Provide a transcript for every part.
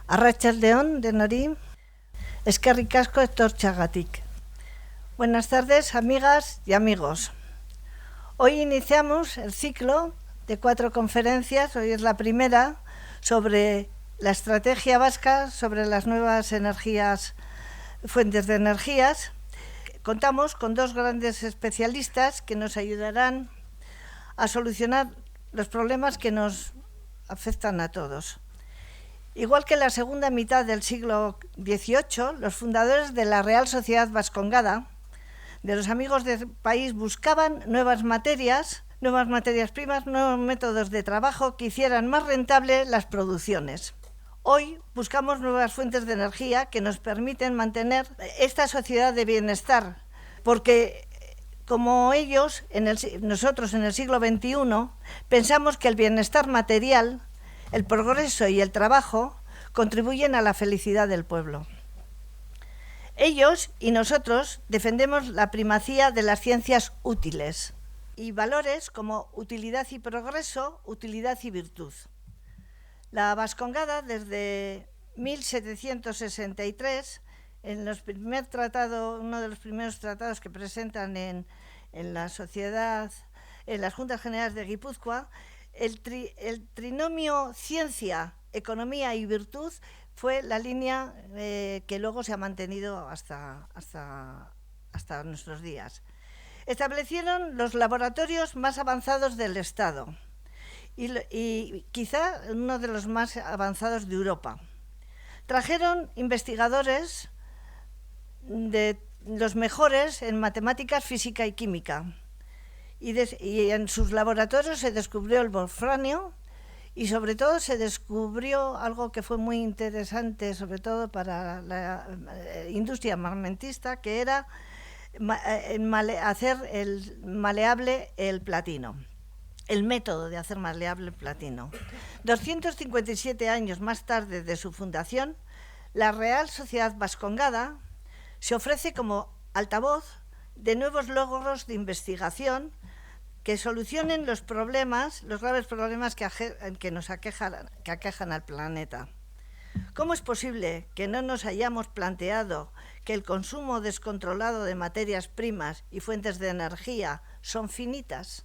Arratsaldeon denori, eskerrik asko etortxagatik. Buenas tardes, amigas y amigos. Hoy iniciamos el ciclo de 4 conferencias, hoy es la primera, sobre la estrategia vasca, sobre las nuevas energías, fuentes de energías. Contamos con 2 grandes especialistas que nos ayudarán a solucionar los problemas que nos afectan a todos. Igual que en la segunda mitad del siglo XVIII, los fundadores de la Real Sociedad Vascongada, de los amigos del país, buscaban nuevas materias primas, nuevos métodos de trabajo que hicieran más rentables las producciones. Hoy buscamos nuevas fuentes de energía que nos permiten mantener esta sociedad de bienestar, porque como ellos, nosotros en el siglo XXI, pensamos que el bienestar material, el progreso y el trabajo contribuyen a la felicidad del pueblo. Ellos y nosotros defendemos la primacía de las ciencias útiles y valores como utilidad y progreso, utilidad y virtud. La Vascongada, desde 1763, uno de los primeros tratados que presentan en la sociedad, en las Juntas Generales de Guipúzcoa, el trinomio ciencia, economía y virtud fue la línea que luego se ha mantenido hasta nuestros días. Establecieron los laboratorios más avanzados del Estado y quizá uno de los más avanzados de Europa. Trajeron investigadores de los mejores en matemáticas, física y química. Y en sus laboratorios se descubrió el wolframio y sobre todo se descubrió algo que fue muy interesante, sobre todo para la industria armamentista, que era hacer maleable el platino, el método de hacer maleable el platino. 257 años más tarde de su fundación, la Real Sociedad Vascongada se ofrece como altavoz de nuevos logros de investigación que solucionen los graves problemas que aquejan al planeta. ¿Cómo es posible que no nos hayamos planteado que el consumo descontrolado de materias primas y fuentes de energía son finitas?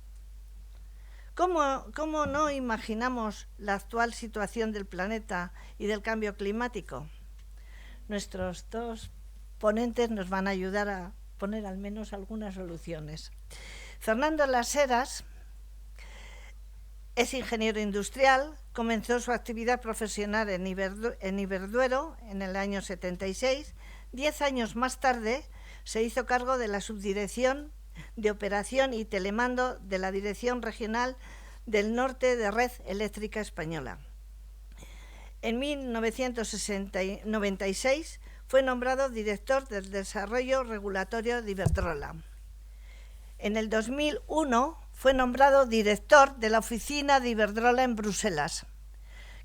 ¿Cómo no imaginamos la actual situación del planeta y del cambio climático? Nuestros 2 ponentes nos van a ayudar a poner al menos algunas soluciones. Fernando Las Heras es ingeniero industrial, comenzó su actividad profesional en Iberduero en el año 76. 10 años más tarde se hizo cargo de la subdirección de operación y telemando de la Dirección Regional del Norte de Red Eléctrica Española. En 1996 fue nombrado director del Desarrollo Regulatorio de Iberdrola. En el 2001 fue nombrado director de la oficina de Iberdrola en Bruselas,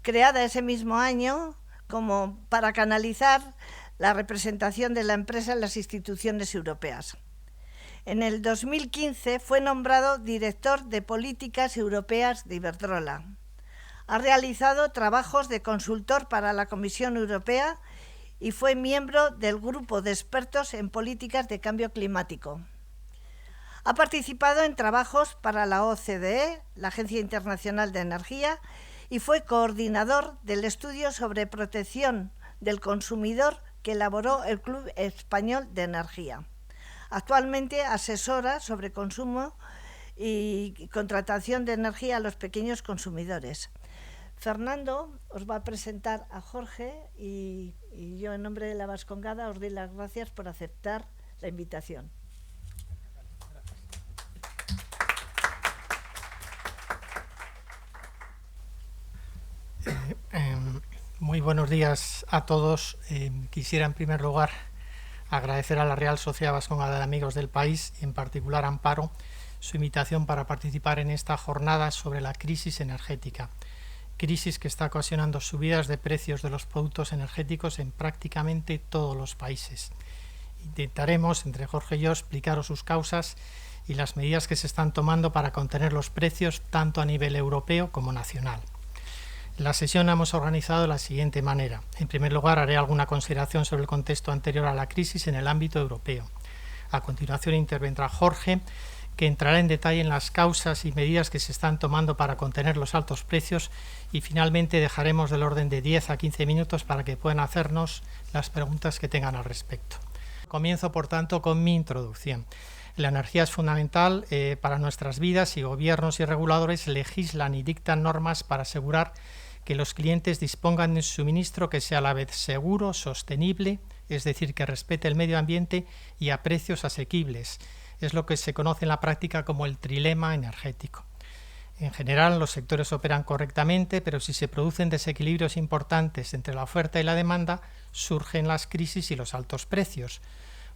creada ese mismo año como para canalizar la representación de la empresa en las instituciones europeas. En el 2015 fue nombrado director de Políticas Europeas de Iberdrola. Ha realizado trabajos de consultor para la Comisión Europea y fue miembro del Grupo de Expertos en Políticas de Cambio Climático. Ha participado en trabajos para la OCDE, la Agencia Internacional de Energía, y fue coordinador del estudio sobre protección del consumidor que elaboró el Club Español de Energía. Actualmente asesora sobre consumo y contratación de energía a los pequeños consumidores. Fernando os va a presentar a Jorge y yo, en nombre de la Vascongada, os doy las gracias por aceptar la invitación. Muy buenos días a todos. Quisiera en primer lugar agradecer a la Real Sociedad Vascongada de Amigos del País y en particular a Amparo su invitación para participar en esta jornada sobre la crisis energética. Crisis que está ocasionando subidas de precios de los productos energéticos en prácticamente todos los países. Intentaremos, entre Jorge y yo, explicaros sus causas y las medidas que se están tomando para contener los precios tanto a nivel europeo como nacional. La sesión la hemos organizado de la siguiente manera. En primer lugar, haré alguna consideración sobre el contexto anterior a la crisis en el ámbito europeo. A continuación intervendrá Jorge, que entrará en detalle en las causas y medidas que se están tomando para contener los altos precios, y finalmente dejaremos del orden de 10 a 15 minutos para que puedan hacernos las preguntas que tengan al respecto. Comienzo, por tanto, con mi introducción. La energía es fundamental para nuestras vidas y gobiernos y reguladores legislan y dictan normas para asegurar que los clientes dispongan de un suministro que sea a la vez seguro, sostenible, es decir, que respete el medio ambiente y a precios asequibles. Es lo que se conoce en la práctica como el trilema energético. En general, los sectores operan correctamente, pero si se producen desequilibrios importantes entre la oferta y la demanda, surgen las crisis y los altos precios.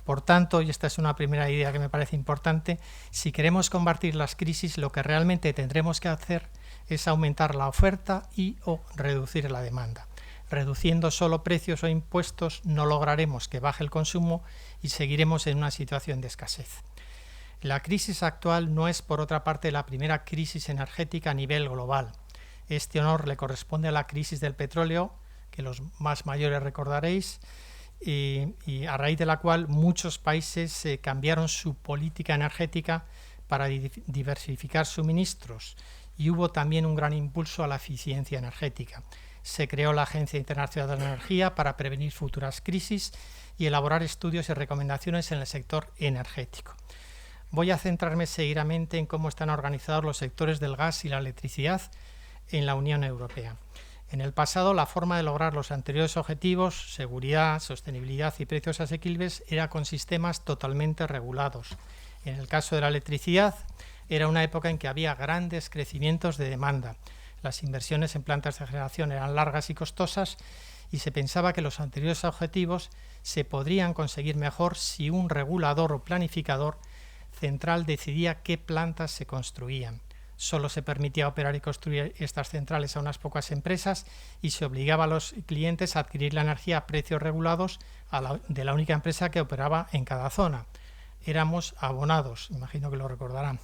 Por tanto, y esta es una primera idea que me parece importante, si queremos combatir las crisis, lo que realmente tendremos que hacer es aumentar la oferta y o reducir la demanda. Reduciendo solo precios o impuestos no lograremos que baje el consumo y seguiremos en una situación de escasez. La crisis actual no es, por otra parte, la primera crisis energética a nivel global. Este honor le corresponde a la crisis del petróleo, que los más mayores recordaréis, y a raíz de la cual muchos países cambiaron su política energética para diversificar suministros, y hubo también un gran impulso a la eficiencia energética. Se creó la Agencia Internacional de la Energía para prevenir futuras crisis y elaborar estudios y recomendaciones en el sector energético. Voy a centrarme seguidamente en cómo están organizados los sectores del gas y la electricidad en la Unión Europea. En el pasado, la forma de lograr los anteriores objetivos, seguridad, sostenibilidad y precios asequibles, era con sistemas totalmente regulados. En el caso de la electricidad, era una época en que había grandes crecimientos de demanda. Las inversiones en plantas de generación eran largas y costosas y se pensaba que los anteriores objetivos se podrían conseguir mejor si un regulador o planificador central decidía qué plantas se construían. Solo se permitía operar y construir estas centrales a unas pocas empresas y se obligaba a los clientes a adquirir la energía a precios regulados de la única empresa que operaba en cada zona. Éramos abonados, imagino que lo recordarán.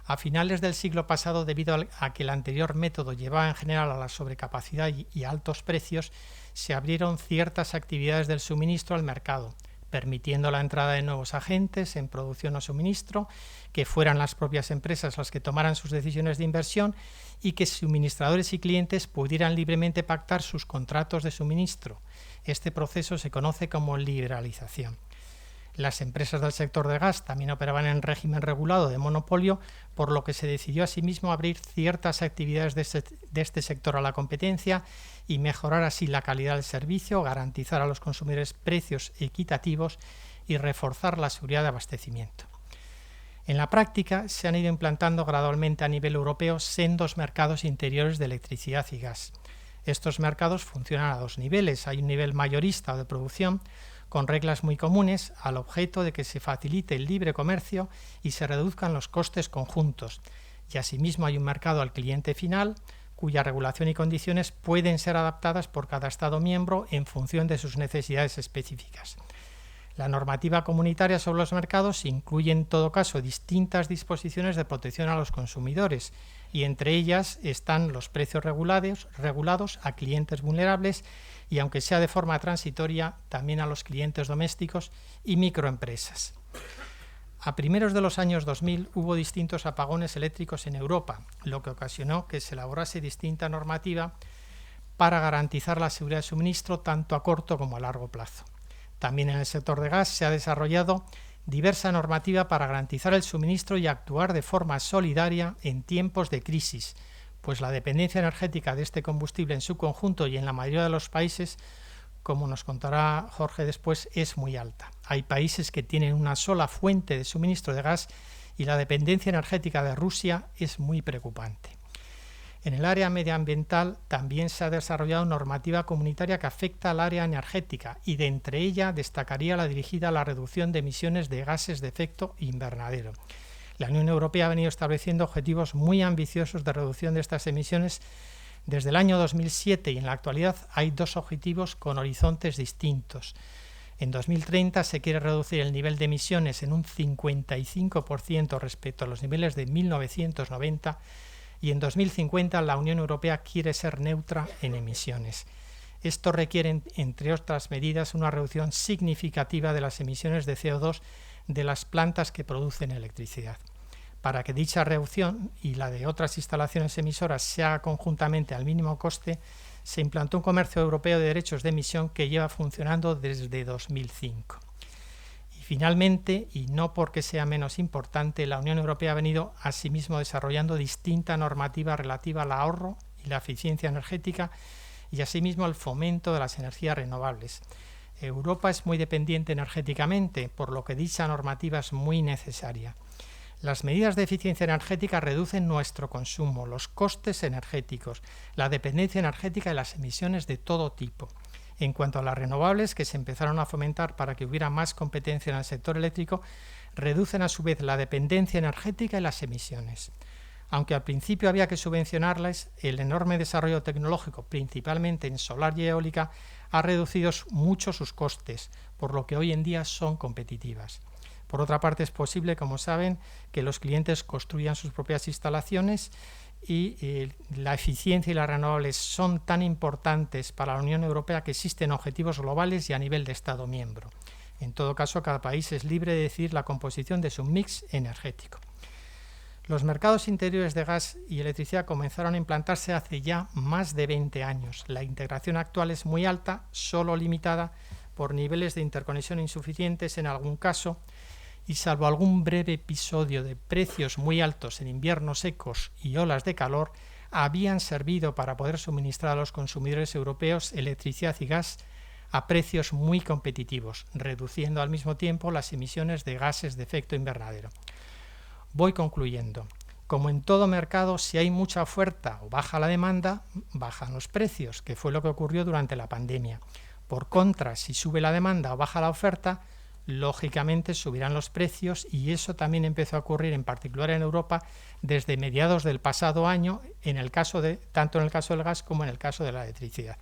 A finales del siglo pasado, debido a que el anterior método llevaba en general a la sobrecapacidad y altos precios, se abrieron ciertas actividades del suministro al mercado, permitiendo la entrada de nuevos agentes en producción o suministro, que fueran las propias empresas las que tomaran sus decisiones de inversión y que suministradores y clientes pudieran libremente pactar sus contratos de suministro. Este proceso se conoce como liberalización. Las empresas del sector de gas también operaban en régimen regulado de monopolio, por lo que se decidió asimismo abrir ciertas actividades de este sector a la competencia y mejorar así la calidad del servicio, garantizar a los consumidores precios equitativos y reforzar la seguridad de abastecimiento. En la práctica se han ido implantando gradualmente a nivel europeo sendos mercados interiores de electricidad y gas. Estos mercados funcionan a dos niveles. Hay un nivel mayorista o de producción, con reglas muy comunes al objeto de que se facilite el libre comercio y se reduzcan los costes conjuntos. Y asimismo hay un mercado al cliente final, cuya regulación y condiciones pueden ser adaptadas por cada Estado miembro en función de sus necesidades específicas. La normativa comunitaria sobre los mercados incluye en todo caso distintas disposiciones de protección a los consumidores, y entre ellas están los precios regulados a clientes vulnerables y, aunque sea de forma transitoria, también a los clientes domésticos y microempresas. A primeros de los años 2000 hubo distintos apagones eléctricos en Europa, lo que ocasionó que se elaborase distinta normativa para garantizar la seguridad de suministro tanto a corto como a largo plazo. También en el sector de gas se ha desarrollado diversa normativa para garantizar el suministro y actuar de forma solidaria en tiempos de crisis, pues la dependencia energética de este combustible en su conjunto y en la mayoría de los países, como nos contará Jorge después, es muy alta. Hay países que tienen una sola fuente de suministro de gas y la dependencia energética de Rusia es muy preocupante. En el área medioambiental también se ha desarrollado normativa comunitaria que afecta al área energética y de entre ella destacaría la dirigida a la reducción de emisiones de gases de efecto invernadero. La Unión Europea ha venido estableciendo objetivos muy ambiciosos de reducción de estas emisiones desde el año 2007 y en la actualidad hay dos objetivos con horizontes distintos. En 2030 se quiere reducir el nivel de emisiones en un 55% respecto a los niveles de 1990 y en 2050 la Unión Europea quiere ser neutra en emisiones. Esto requiere, entre otras medidas, una reducción significativa de las emisiones de CO2 de las plantas que producen electricidad. Para que dicha reducción y la de otras instalaciones emisoras se haga conjuntamente al mínimo coste, se implantó un comercio europeo de derechos de emisión que lleva funcionando desde 2005. Y finalmente, y no porque sea menos importante, la Unión Europea ha venido asimismo desarrollando distinta normativa relativa al ahorro y la eficiencia energética y asimismo al fomento de las energías renovables. Europa es muy dependiente energéticamente, por lo que dicha normativa es muy necesaria. Las medidas de eficiencia energética reducen nuestro consumo, los costes energéticos, la dependencia energética y las emisiones de todo tipo. En cuanto a las renovables, que se empezaron a fomentar para que hubiera más competencia en el sector eléctrico, reducen a su vez la dependencia energética y las emisiones. Aunque al principio había que subvencionarlas, el enorme desarrollo tecnológico, principalmente en solar y eólica, ha reducido mucho sus costes, por lo que hoy en día son competitivas. Por otra parte, es posible, como saben, que los clientes construyan sus propias instalaciones y la eficiencia y las renovables son tan importantes para la Unión Europea que existen objetivos globales y a nivel de Estado miembro. En todo caso, cada país es libre de decidir la composición de su mix energético. Los mercados interiores de gas y electricidad comenzaron a implantarse hace ya más de 20 años. La integración actual es muy alta, solo limitada por niveles de interconexión insuficientes en algún caso, y salvo algún breve episodio de precios muy altos en inviernos secos y olas de calor, habían servido para poder suministrar a los consumidores europeos electricidad y gas a precios muy competitivos, reduciendo al mismo tiempo las emisiones de gases de efecto invernadero. Voy concluyendo. Como en todo mercado, si hay mucha oferta o baja la demanda, bajan los precios, que fue lo que ocurrió durante la pandemia. Por contra, si sube la demanda o baja la oferta, lógicamente subirán los precios, y eso también empezó a ocurrir en particular en Europa desde mediados del pasado año, tanto en el caso del gas como en el caso de la electricidad.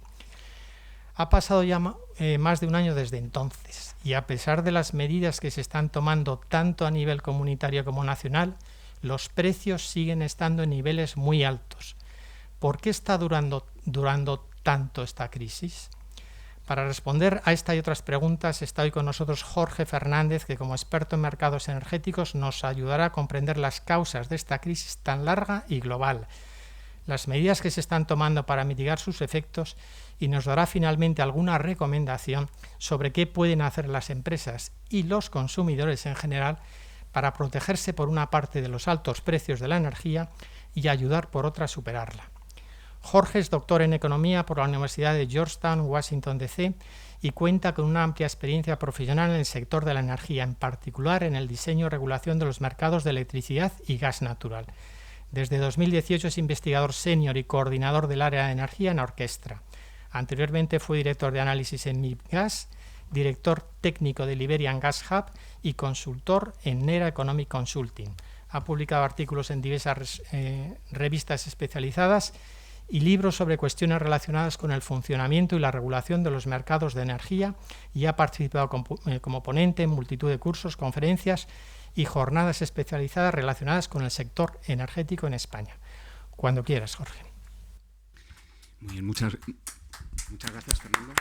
Ha pasado ya más de un año desde entonces, y a pesar de las medidas que se están tomando tanto a nivel comunitario como nacional, los precios siguen estando en niveles muy altos. ¿Por qué está durando tanto esta crisis? Para responder a esta y otras preguntas está hoy con nosotros Jorge Fernández, que como experto en mercados energéticos nos ayudará a comprender las causas de esta crisis tan larga y global, las medidas que se están tomando para mitigar sus efectos, y nos dará finalmente alguna recomendación sobre qué pueden hacer las empresas y los consumidores en general para protegerse por una parte de los altos precios de la energía y ayudar por otra a superarla. Jorge es doctor en Economía por la Universidad de Georgetown, Washington, D.C., y cuenta con una amplia experiencia profesional en el sector de la energía, en particular en el diseño y regulación de los mercados de electricidad y gas natural. Desde 2018 es investigador senior y coordinador del área de energía en Orchestra. Anteriormente fue director de análisis en MIPGAS, director técnico del Iberian Gas Hub y consultor en NERA Economic Consulting. Ha publicado artículos en diversas revistas especializadas y libros sobre cuestiones relacionadas con el funcionamiento y la regulación de los mercados de energía, y ha participado como ponente en multitud de cursos, conferencias y jornadas especializadas relacionadas con el sector energético en España. Cuando quieras, Jorge. Muy bien, muchas gracias, Fernando.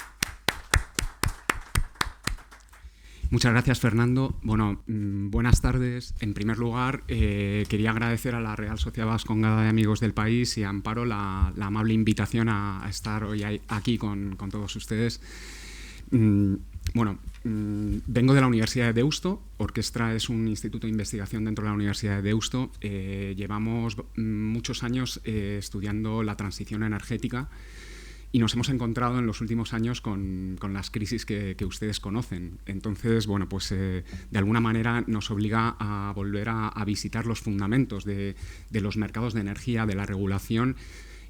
Muchas gracias, Fernando. Bueno, buenas tardes. En primer lugar, quería agradecer a la Real Sociedad Vascongada de Amigos del País y a Amparo la amable invitación a estar hoy aquí con todos ustedes. Vengo de la Universidad de Deusto. Orchestra es un instituto de investigación dentro de la Universidad de Deusto. Llevamos muchos años estudiando la transición energética, y nos hemos encontrado en los últimos años con las crisis que ustedes conocen. Entonces, de alguna manera nos obliga a volver a visitar los fundamentos de los mercados de energía, de la regulación,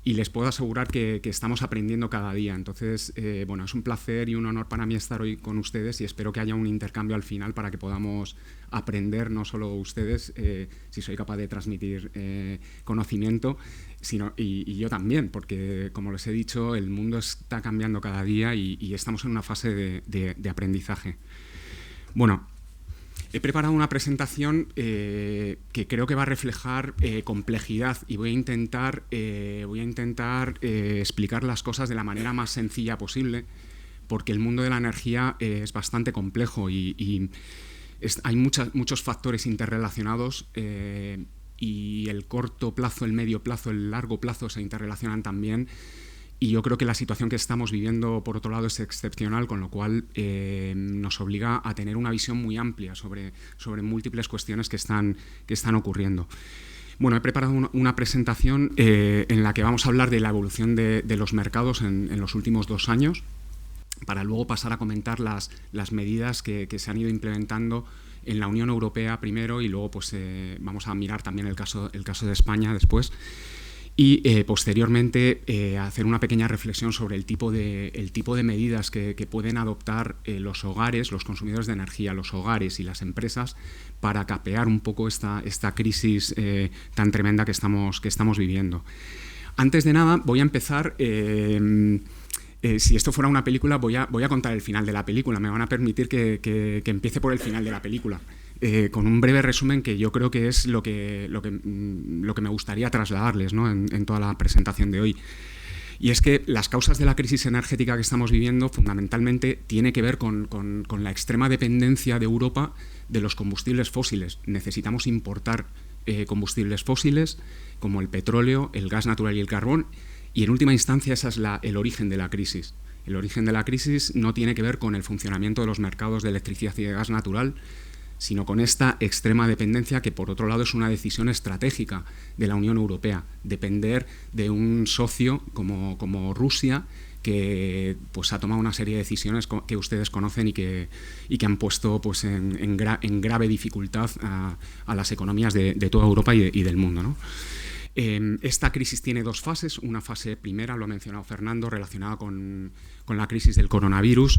y les puedo asegurar que estamos aprendiendo cada día. Entonces, es un placer y un honor para mí estar hoy con ustedes, y espero que haya un intercambio al final para que podamos aprender, no solo ustedes, si soy capaz de transmitir conocimiento, y yo también, porque, como les he dicho, el mundo está cambiando cada día y estamos en una fase de aprendizaje. He preparado una presentación que creo que va a reflejar complejidad y voy a intentar explicar las cosas de la manera más sencilla posible, porque el mundo de la energía es bastante complejo y hay muchos factores interrelacionados y el corto plazo, el medio plazo, el largo plazo se interrelacionan también. Y yo creo que la situación que estamos viviendo, por otro lado, es excepcional, con lo cual nos obliga a tener una visión muy amplia sobre múltiples cuestiones que están ocurriendo. Bueno, he preparado una presentación en la que vamos a hablar de la evolución de los mercados en los últimos 2 años, para luego pasar a comentar las medidas que se han ido implementando en la Unión Europea primero y luego pues, vamos a mirar también el caso de España después. Y posteriormente hacer una pequeña reflexión sobre el tipo de medidas que pueden adoptar los hogares, los consumidores de energía, los hogares y las empresas para capear un poco esta crisis tan tremenda que estamos viviendo. Antes de nada, voy a empezar... si esto fuera una película, voy a contar el final de la película. Me van a permitir que empiece por el final de la película. Con un breve resumen que yo creo que es lo que me gustaría trasladarles, ¿no? en toda la presentación de hoy. Y es que las causas de la crisis energética que estamos viviendo fundamentalmente tiene que ver con la extrema dependencia de Europa de los combustibles fósiles. Necesitamos importar combustibles fósiles como el petróleo, el gas natural y el carbón, y en última instancia ese es el origen de la crisis. El origen de la crisis no tiene que ver con el funcionamiento de los mercados de electricidad y de gas natural, sino con esta extrema dependencia que, por otro lado, es una decisión estratégica de la Unión Europea, depender de un socio como Rusia, que pues, ha tomado una serie de decisiones que ustedes conocen y que han puesto pues, en grave dificultad a las economías de toda Europa y del mundo, ¿no? Esta crisis tiene 2 fases. Una fase primera, lo ha mencionado Fernando, relacionada con la crisis del coronavirus.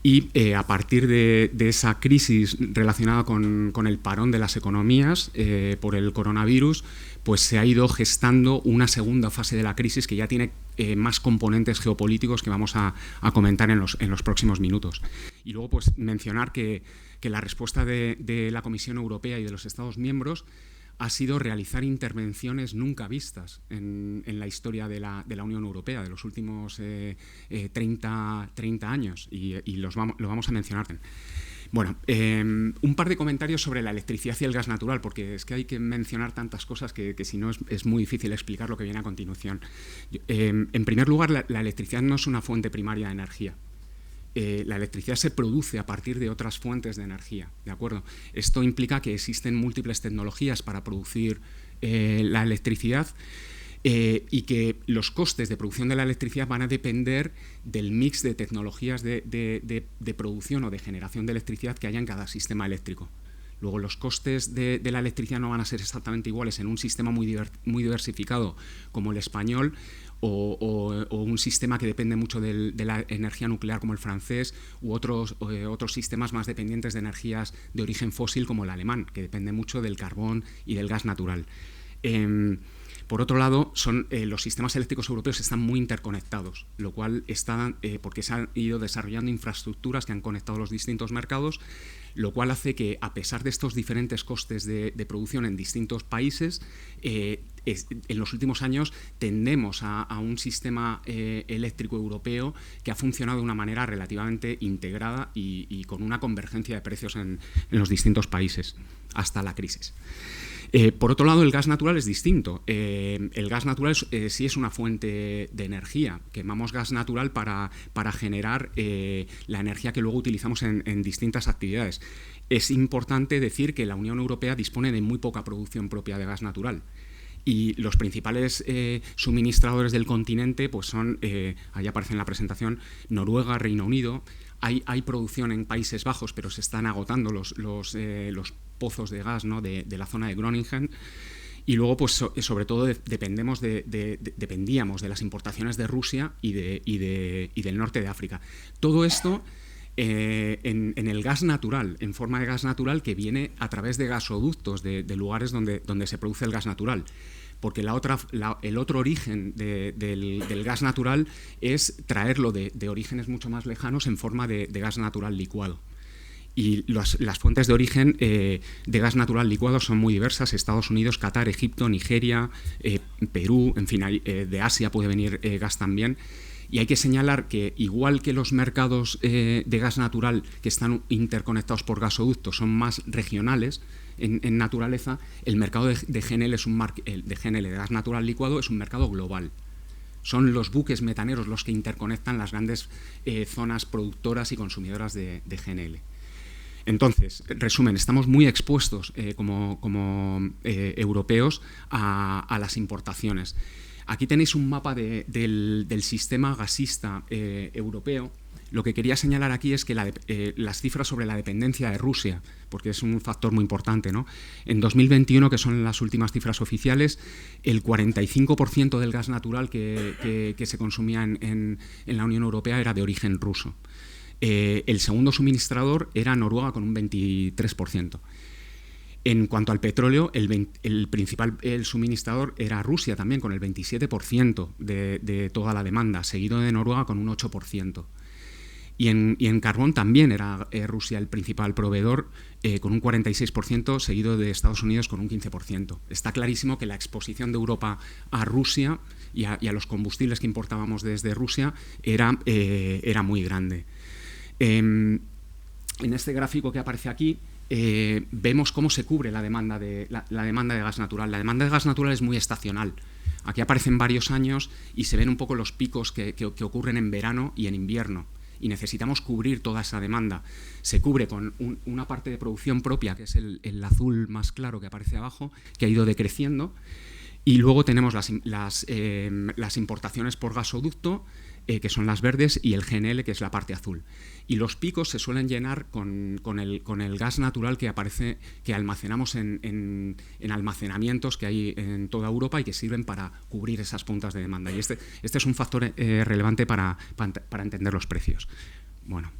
Y a partir de esa crisis relacionada con el parón de las economías por el coronavirus, pues se ha ido gestando una segunda fase de la crisis que ya tiene más componentes geopolíticos que vamos a comentar en los próximos minutos. Y luego pues mencionar que la respuesta de la Comisión Europea y de los Estados miembros ha sido realizar intervenciones nunca vistas en la historia de la Unión Europea, de los últimos 30 años, y lo vamos a mencionar. Bueno, un par de comentarios sobre la electricidad y el gas natural, porque es que hay que mencionar tantas cosas que si no es muy difícil explicar lo que viene a continuación. En primer lugar, la electricidad no es una fuente primaria de energía. La electricidad se produce a partir de otras fuentes de energía, ¿de acuerdo? Esto implica que existen múltiples tecnologías para producir la electricidad y que los costes de producción de la electricidad van a depender del mix de tecnologías de producción o de generación de electricidad que haya en cada sistema eléctrico. Luego, los costes de la electricidad no van a ser exactamente iguales en un sistema muy diversificado como el español, o un sistema que depende mucho de la energía nuclear como el francés, u otros sistemas más dependientes de energías de origen fósil como el alemán, que depende mucho del carbón y del gas natural. Por otro lado, los sistemas eléctricos europeos están muy interconectados, lo cual porque se han ido desarrollando infraestructuras que han conectado los distintos mercados, lo cual hace que, a pesar de estos diferentes costes de producción en distintos países, en los últimos años tendemos a un sistema eléctrico europeo que ha funcionado de una manera relativamente integrada y con una convergencia de precios en los distintos países hasta la crisis. Por otro lado, el gas natural es distinto. El gas natural sí es una fuente de energía. Quemamos gas natural para generar la energía que luego utilizamos en distintas actividades. Es importante decir que la Unión Europea dispone de muy poca producción propia de gas natural. Y los principales suministradores del continente pues son, ahí aparece en la presentación, Noruega, Reino Unido. Hay producción en Países Bajos, pero se están agotando los pozos de gas, ¿no? de la zona de Groningen. Y luego, pues sobre todo, dependíamos de las importaciones de Rusia y del norte de África. Todo esto en el gas natural, en forma de gas natural que viene a través de gasoductos de lugares donde se produce el gas natural. Porque el otro origen del gas natural es traerlo de orígenes mucho más lejanos en forma de gas natural licuado. Y las fuentes de origen de gas natural licuado son muy diversas: Estados Unidos, Qatar, Egipto, Nigeria, Perú, en fin, de Asia puede venir gas también. Y hay que señalar que, igual que los mercados de gas natural que están interconectados por gasoductos son más regionales en naturaleza, el mercado de GNL, de gas natural licuado, es un mercado global. Son los buques metaneros los que interconectan las grandes zonas productoras y consumidoras de GNL. Entonces, resumen, estamos muy expuestos como europeos a las importaciones. Aquí tenéis un mapa del sistema gasista europeo. Lo que quería señalar aquí es que las cifras sobre la dependencia de Rusia, porque es un factor muy importante, ¿no? En 2021, que son las últimas cifras oficiales, el 45% del gas natural que se consumía en la Unión Europea era de origen ruso. El segundo suministrador era Noruega, con un 23%. En cuanto al petróleo, el principal suministrador era Rusia también, con el 27% de toda la demanda, seguido de Noruega con un 8%. Y en carbón también era Rusia el principal proveedor, con un 46%, seguido de Estados Unidos con un 15%. Está clarísimo que la exposición de Europa a Rusia y a los combustibles que importábamos desde Rusia era muy grande. En este gráfico que aparece aquí, vemos cómo se cubre la demanda de gas natural. La demanda de gas natural es muy estacional. Aquí aparecen varios años y se ven un poco los picos que ocurren en verano y en invierno. Y necesitamos cubrir toda esa demanda. Se cubre con una parte de producción propia, que es el azul más claro que aparece abajo, que ha ido decreciendo. Y luego tenemos las importaciones por gasoducto, que son las verdes, y el GNL, que es la parte azul. Y los picos se suelen llenar con el gas natural que almacenamos en almacenamientos que hay en toda Europa y que sirven para cubrir esas puntas de demanda. Y este es un factor relevante para entender los precios. Bueno.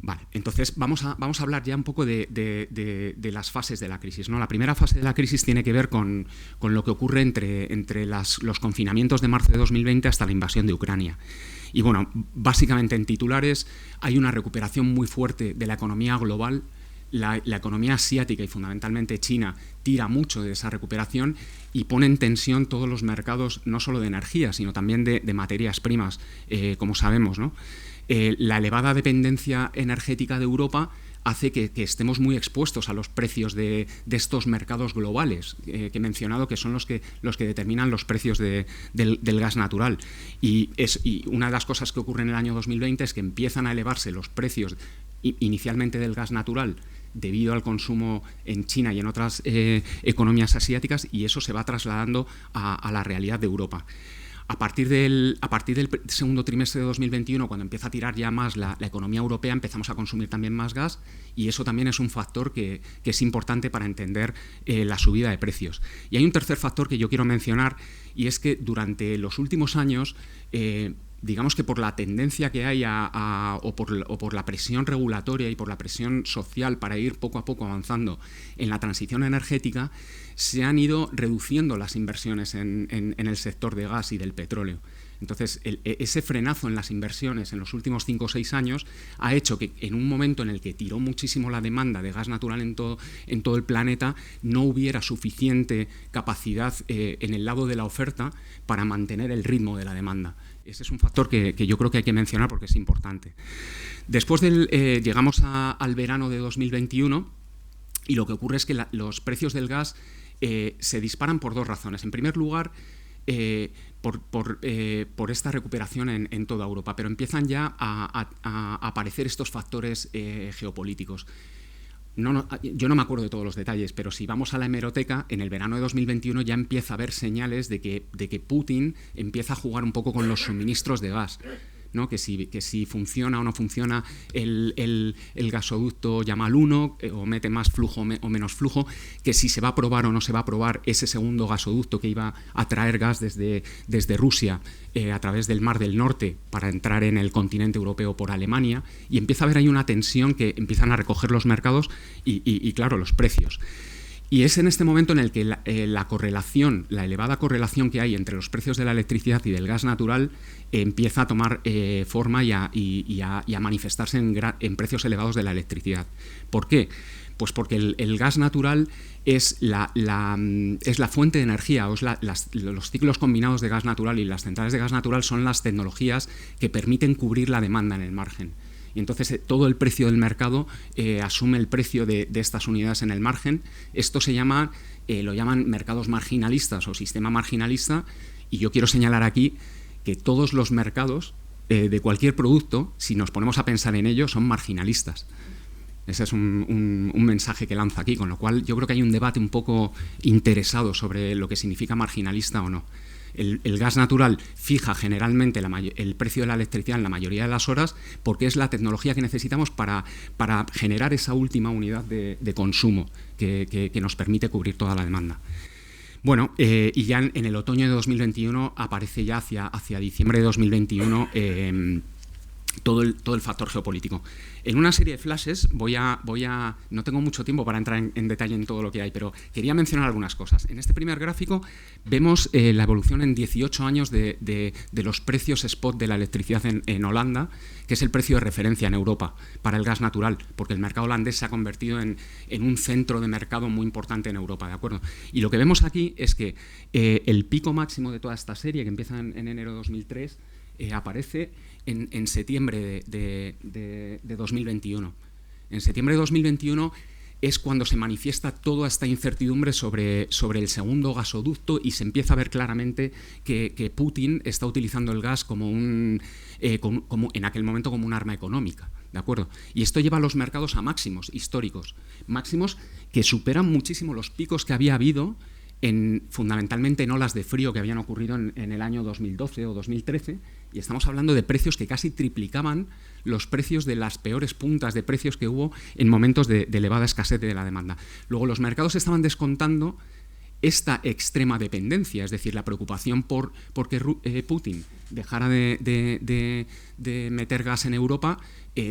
Vale, entonces vamos a hablar ya un poco de las fases de la crisis, ¿no? La primera fase de la crisis tiene que ver con lo que ocurre entre los confinamientos de marzo de 2020 hasta la invasión de Ucrania. Y bueno, básicamente en titulares hay una recuperación muy fuerte de la economía global. La economía asiática y fundamentalmente China tira mucho de esa recuperación y pone en tensión todos los mercados, no solo de energía, sino también de materias primas, como sabemos, ¿no? La elevada dependencia energética de Europa hace que estemos muy expuestos a los precios de estos mercados globales que he mencionado, que son los que determinan los precios del gas natural. Y una de las cosas que ocurre en el año 2020 es que empiezan a elevarse los precios inicialmente del gas natural debido al consumo en China y en otras economías asiáticas, y eso se va trasladando a la realidad de Europa. A partir del segundo trimestre de 2021, cuando empieza a tirar ya más la economía europea, empezamos a consumir también más gas, y eso también es un factor que es importante para entender la subida de precios. Y hay un tercer factor que yo quiero mencionar, y es que durante los últimos años, digamos que por la tendencia que hay o por la presión regulatoria y por la presión social para ir poco a poco avanzando en la transición energética, se han ido reduciendo las inversiones en el sector de gas y del petróleo. Entonces, ese frenazo en las inversiones en los últimos 5 o 6 años ha hecho que en un momento en el que tiró muchísimo la demanda de gas natural en todo el planeta, no hubiera suficiente capacidad en el lado de la oferta para mantener el ritmo de la demanda. Ese es un factor que yo creo que hay que mencionar porque es importante. Después llegamos al verano de 2021 y lo que ocurre es que los precios del gas se disparan por 2 razones. En primer lugar, por esta recuperación en toda Europa, pero empiezan ya a aparecer estos factores geopolíticos. Yo no me acuerdo de todos los detalles, pero si vamos a la hemeroteca, en el verano de 2021 ya empieza a haber señales de que Putin empieza a jugar un poco con los suministros de gas, ¿no? Que si funciona o no funciona el gasoducto Yamal 1, o mete más flujo o menos flujo, que si se va a aprobar o no se va a aprobar ese segundo gasoducto que iba a traer gas desde Rusia a través del Mar del Norte para entrar en el continente europeo por Alemania, y empieza a haber ahí una tensión que empiezan a recoger los mercados y claro, los precios. Y es en este momento en el que la correlación, la elevada correlación que hay entre los precios de la electricidad y del gas natural empieza a tomar forma y a manifestarse en precios elevados de la electricidad. ¿Por qué? Pues porque el gas natural es la fuente de energía, o es los ciclos combinados de gas natural y las centrales de gas natural son las tecnologías que permiten cubrir la demanda en el margen. Y entonces todo el precio del mercado asume el precio de estas unidades en el margen. Esto se llama, lo llaman mercados marginalistas o sistema marginalista, y yo quiero señalar aquí que todos los mercados de cualquier producto, si nos ponemos a pensar en ello, son marginalistas. Ese es un mensaje que lanza aquí, con lo cual yo creo que hay un debate un poco interesado sobre lo que significa marginalista o no. El gas natural fija generalmente el precio de la electricidad en la mayoría de las horas porque es la tecnología que necesitamos para generar esa última unidad de consumo que nos permite cubrir toda la demanda. Bueno, y ya en el otoño de 2021 aparece ya hacia diciembre de 2021 todo el factor geopolítico. En una serie de flashes no tengo mucho tiempo para entrar en detalle en todo lo que hay, pero quería mencionar algunas cosas. En este primer gráfico vemos la evolución en 18 años de los precios spot de la electricidad en Holanda, que es el precio de referencia en Europa para el gas natural, porque el mercado holandés se ha convertido en un centro de mercado muy importante en Europa, ¿de acuerdo? Y lo que vemos aquí es que el pico máximo de toda esta serie, que empieza en enero de 2003, aparece en septiembre de 2021. En septiembre de 2021 es cuando se manifiesta toda esta incertidumbre sobre el segundo gasoducto y se empieza a ver claramente que Putin está utilizando el gas como en aquel momento como un arma económica, ¿de acuerdo? Y esto lleva a los mercados a máximos históricos, máximos que superan muchísimo los picos que había habido fundamentalmente en olas de frío que habían ocurrido en el año 2012 o 2013, y estamos hablando de precios que casi triplicaban los precios de las peores puntas de precios que hubo en momentos de elevada escasez de la demanda. Luego los mercados estaban descontando esta extrema dependencia, es decir, la preocupación porque Putin dejara de meter gas en Europa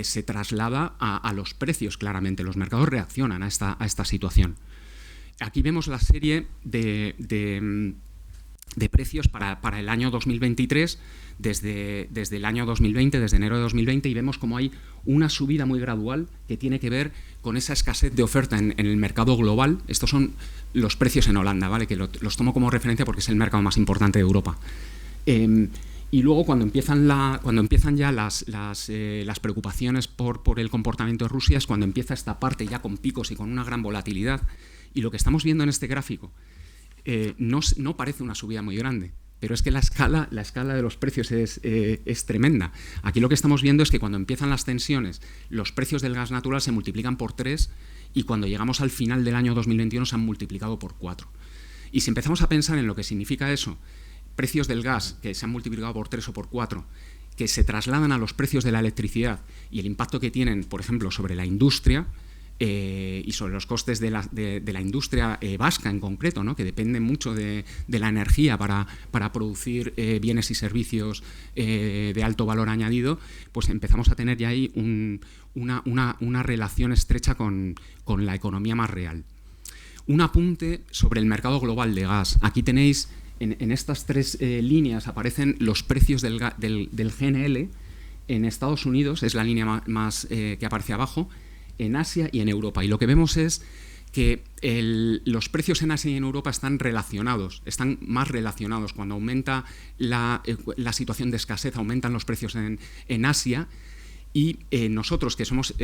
se traslada a los precios claramente. Los mercados reaccionan a esta situación. Aquí vemos la serie de precios para el año 2023, desde el año 2020, desde enero de 2020, y vemos como hay una subida muy gradual que tiene que ver con esa escasez de oferta en el mercado global. Estos son los precios en Holanda, ¿vale? Que los tomo como referencia porque es el mercado más importante de Europa. Y luego cuando empiezan ya las preocupaciones por el comportamiento de Rusia, es cuando empieza esta parte ya con picos y con una gran volatilidad. Y lo que estamos viendo en este gráfico no parece una subida muy grande, pero es que la escala de los precios es tremenda. Aquí lo que estamos viendo es que cuando empiezan las tensiones, los precios del gas natural se multiplican por 3 y cuando llegamos al final del año 2021 se han multiplicado por 4. Y si empezamos a pensar en lo que significa eso, precios del gas que se han multiplicado por 3 o por 4, que se trasladan a los precios de la electricidad y el impacto que tienen, por ejemplo, sobre la industria, y sobre los costes de la industria vasca en concreto, ¿no? Que depende mucho de la energía para producir bienes y servicios de alto valor añadido, pues empezamos a tener ya ahí una relación estrecha con la economía más real. Un apunte sobre el mercado global de gas. Aquí tenéis, en estas tres líneas aparecen los precios del GNL en Estados Unidos, es la línea más que aparece abajo, en Asia y en Europa. Y lo que vemos es que los precios en Asia y en Europa están más relacionados. Cuando aumenta la situación de escasez, aumentan los precios en Asia, y nosotros, que somos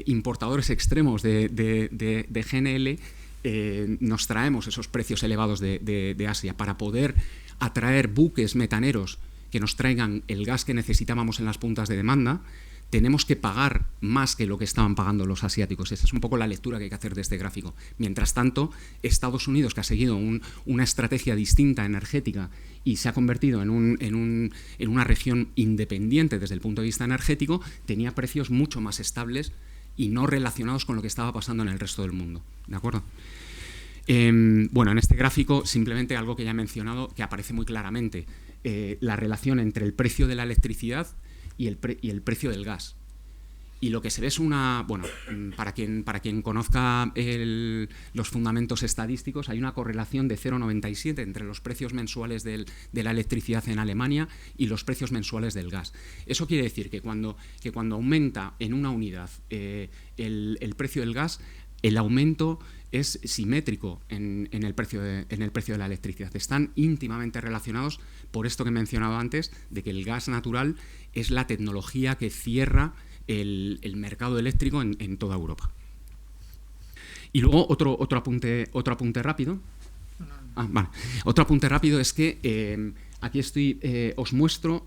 importadores extremos de GNL, nos traemos esos precios elevados de Asia para poder atraer buques metaneros que nos traigan el gas que necesitábamos en las puntas de demanda. Tenemos que pagar más que lo que estaban pagando los asiáticos. Esa es un poco la lectura que hay que hacer de este gráfico. Mientras tanto, Estados Unidos, que ha seguido una estrategia distinta energética y se ha convertido en una región independiente desde el punto de vista energético, tenía precios mucho más estables y no relacionados con lo que estaba pasando en el resto del mundo. ¿De acuerdo? Bueno, en este gráfico simplemente algo que ya he mencionado, que aparece muy claramente, la relación entre el precio de la electricidad y el precio del gas. Y lo que se ve es para quien conozca los fundamentos estadísticos, hay una correlación de 0,97 entre los precios mensuales de la electricidad en Alemania y los precios mensuales del gas. Eso quiere decir que cuando aumenta en una unidad el precio del gas, el aumento es simétrico en el precio de la electricidad. Están íntimamente relacionados por esto que he mencionado antes, de que el gas natural es la tecnología que cierra el mercado eléctrico en toda Europa. Y luego otro apunte rápido. Vale. Otro apunte rápido es que aquí os muestro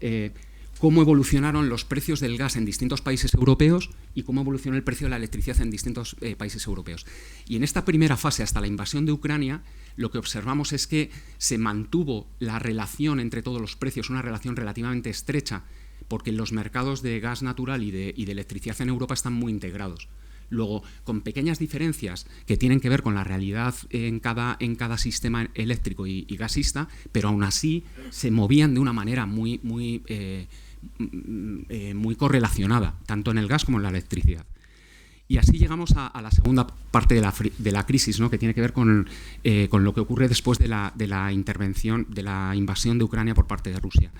cómo evolucionaron los precios del gas en distintos países europeos y cómo evolucionó el precio de la electricidad en distintos países europeos. Y en esta primera fase, hasta la invasión de Ucrania, lo que observamos es que se mantuvo la relación entre todos los precios, una relación relativamente estrecha, porque los mercados de gas natural y de electricidad en Europa están muy integrados. Luego, con pequeñas diferencias que tienen que ver con la realidad en cada sistema eléctrico y gasista, pero aún así se movían de una manera muy correlacionada, tanto en el gas como en la electricidad. Y así llegamos a la segunda parte de la crisis, ¿no?, que tiene que ver con lo que ocurre después de la intervención, de la invasión de Ucrania por parte de Rusia.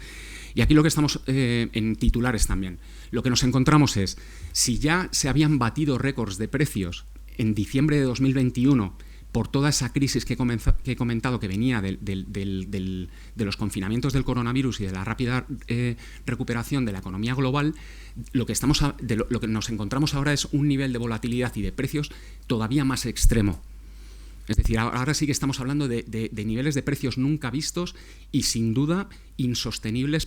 Y aquí lo que estamos en titulares también. Lo que nos encontramos es, si ya se habían batido récords de precios en diciembre de 2021 por toda esa crisis que he comentado que venía de los confinamientos del coronavirus y de la rápida recuperación de la economía global, lo que nos encontramos ahora es un nivel de volatilidad y de precios todavía más extremo. Es decir, ahora sí que estamos hablando de niveles de precios nunca vistos y sin duda insostenibles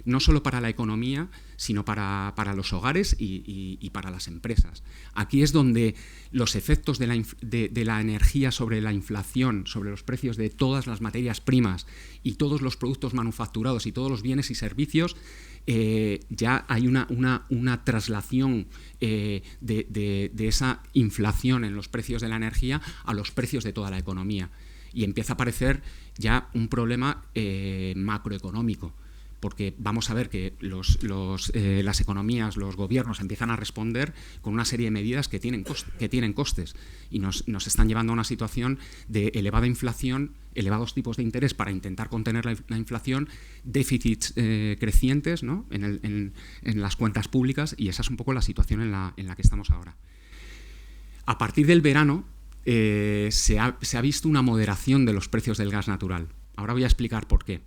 no solo para la economía, sino para los hogares y para las empresas. Aquí es donde los efectos de la energía sobre la inflación, sobre los precios de todas las materias primas y todos los productos manufacturados y todos los bienes y servicios, ya hay una traslación de esa inflación en los precios de la energía a los precios de toda la economía. Y empieza a aparecer ya un problema macroeconómico, porque vamos a ver que las economías, los gobiernos empiezan a responder con una serie de medidas que tienen costes y nos están llevando a una situación de elevada inflación, elevados tipos de interés para intentar contener la inflación, déficits crecientes, ¿no?, en las cuentas públicas, y esa es un poco la situación en la que estamos ahora. A partir del verano se ha visto una moderación de los precios del gas natural. Ahora voy a explicar por qué.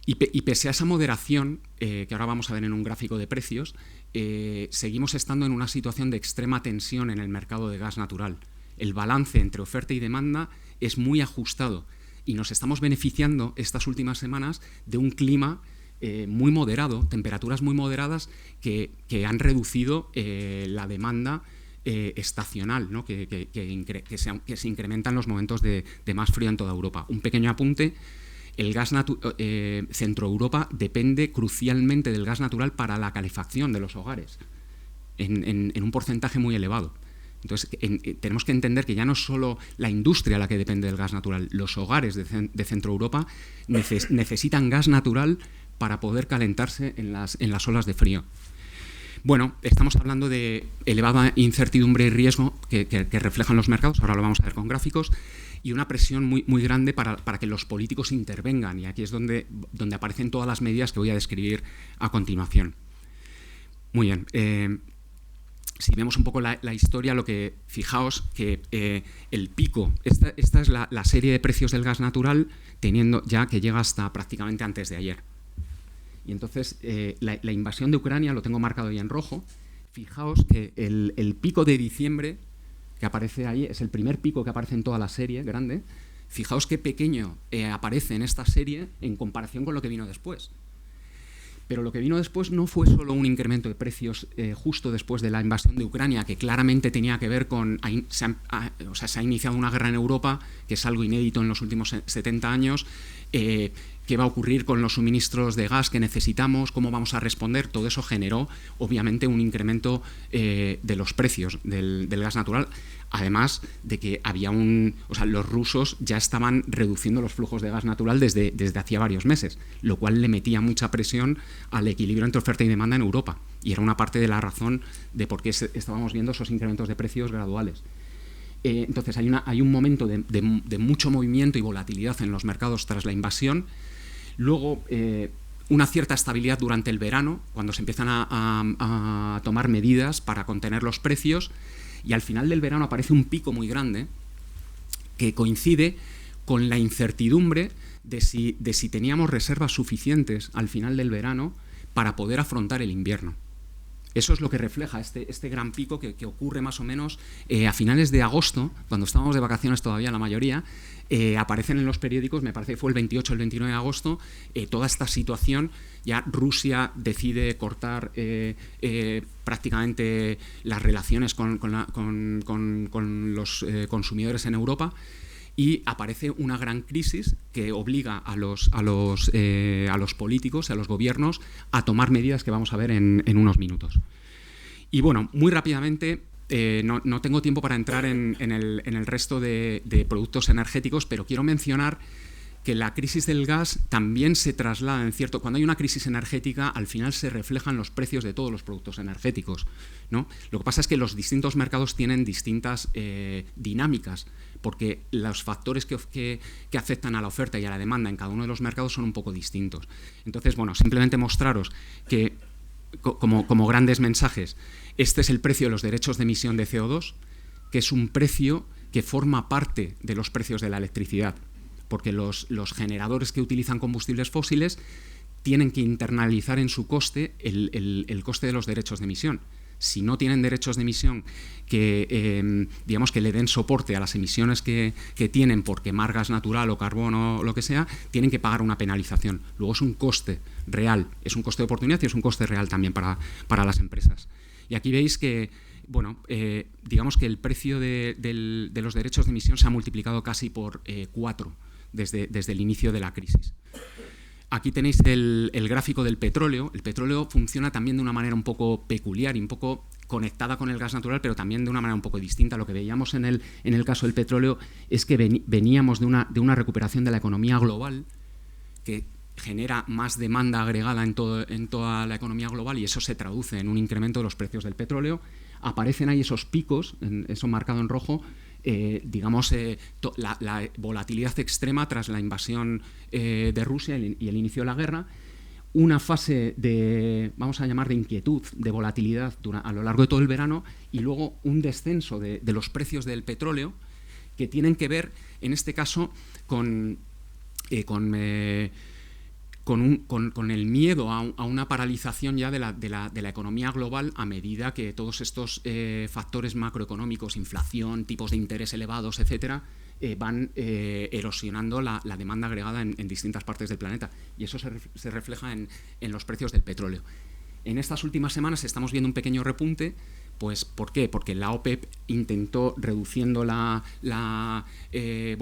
Y pese a esa moderación, que ahora vamos a ver en un gráfico de precios, seguimos estando en una situación de extrema tensión en el mercado de gas natural. El balance entre oferta y demanda es muy ajustado y nos estamos beneficiando estas últimas semanas de un clima muy moderado, temperaturas muy moderadas que han reducido la demanda estacional, ¿no?, que se incrementa en los momentos de más frío en toda Europa. Un pequeño apunte. El gas Centro Europa depende crucialmente del gas natural para la calefacción de los hogares, en un porcentaje muy elevado. Entonces, tenemos que entender que ya no es solo la industria la que depende del gas natural, los hogares de Centro Europa necesitan gas natural para poder calentarse en las olas de frío. Bueno, estamos hablando de elevada incertidumbre y riesgo que reflejan los mercados, ahora lo vamos a ver con gráficos, y una presión muy grande para que los políticos intervengan, y aquí es donde aparecen todas las medidas que voy a describir a continuación. Muy bien, si vemos un poco la historia, fijaos que el pico, esta es la serie de precios del gas natural, teniendo ya que llega hasta prácticamente antes de ayer. Y entonces la invasión de Ucrania, lo tengo marcado ahí en rojo. Fijaos que el pico de diciembre que aparece ahí es el primer pico que aparece en toda la serie grande. Fijaos qué pequeño aparece en esta serie en comparación con lo que vino después. Pero lo que vino después no fue solo un incremento de precios justo después de la invasión de Ucrania, que claramente tenía que ver con... se ha iniciado una guerra en Europa, que es algo inédito en los últimos 70 años, qué va a ocurrir con los suministros de gas que necesitamos, cómo vamos a responder. Todo eso generó, obviamente, un incremento de los precios del gas natural, además de que había los rusos ya estaban reduciendo los flujos de gas natural desde hacía varios meses, lo cual le metía mucha presión al equilibrio entre oferta y demanda en Europa, y era una parte de la razón de por qué estábamos viendo esos incrementos de precios graduales. Entonces hay un momento de mucho movimiento y volatilidad en los mercados tras la invasión. Luego, una cierta estabilidad durante el verano, cuando se empiezan a tomar medidas para contener los precios, y al final del verano aparece un pico muy grande que coincide con la incertidumbre de si teníamos reservas suficientes al final del verano para poder afrontar el invierno. Eso es lo que refleja este gran pico que ocurre más o menos a finales de agosto, cuando estábamos de vacaciones todavía la mayoría. Aparecen en los periódicos, me parece que fue el 28 o el 29 de agosto, toda esta situación. Ya Rusia decide cortar prácticamente las relaciones con los consumidores en Europa, y aparece una gran crisis que obliga a los políticos, a los gobiernos, a tomar medidas que vamos a ver en unos minutos. Y bueno, muy rápidamente, no tengo tiempo para entrar en el resto de productos energéticos, pero quiero mencionar que la crisis del gas también se traslada, cuando hay una crisis energética, al final se reflejan los precios de todos los productos energéticos, ¿no? Lo que pasa es que los distintos mercados tienen distintas dinámicas, porque los factores que afectan a la oferta y a la demanda en cada uno de los mercados son un poco distintos. Entonces, bueno, simplemente mostraros que, como grandes mensajes, este es el precio de los derechos de emisión de CO2, que es un precio que forma parte de los precios de la electricidad, porque los generadores que utilizan combustibles fósiles tienen que internalizar en su coste el coste de los derechos de emisión. Si no tienen derechos de emisión que le den soporte a las emisiones que tienen por quemar gas natural o carbón o lo que sea, tienen que pagar una penalización. Luego es un coste real, es un coste de oportunidad y es un coste real también para las empresas. Y aquí veis que, digamos que el precio de los derechos de emisión se ha multiplicado casi por 4 desde el inicio de la crisis. Aquí tenéis el gráfico del petróleo. El petróleo funciona también de una manera un poco peculiar y un poco conectada con el gas natural, pero también de una manera un poco distinta. Lo que veíamos en el caso del petróleo es que veníamos de una recuperación de la economía global que genera más demanda agregada en toda la economía global, y eso se traduce en un incremento de los precios del petróleo. Aparecen ahí esos picos, eso marcado en rojo, la volatilidad extrema tras la invasión de Rusia y el inicio de la guerra, una fase vamos a llamar de inquietud, de volatilidad a lo largo de todo el verano, y luego un descenso de los precios del petróleo, que tienen que ver, en este caso, con el miedo a una paralización ya de la economía global, a medida que todos estos factores macroeconómicos, inflación, tipos de interés elevados, etcétera, van erosionando la demanda agregada en distintas partes del planeta, y eso se refleja en los precios del petróleo. En estas últimas semanas estamos viendo un pequeño repunte. Pues, ¿por qué? Porque la OPEP intentó reduciendo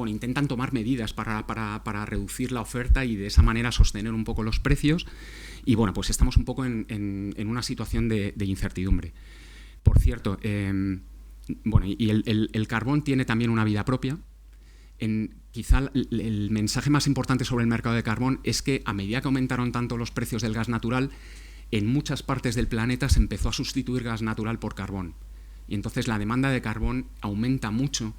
intentan tomar medidas para reducir la oferta y de esa manera sostener un poco los precios, y bueno, pues estamos un poco en una situación de incertidumbre. Por cierto, y el carbón tiene también una vida propia. Quizá el mensaje más importante sobre el mercado de carbón es que a medida que aumentaron tanto los precios del gas natural, en muchas partes del planeta se empezó a sustituir gas natural por carbón. Y entonces la demanda de carbón aumenta mucho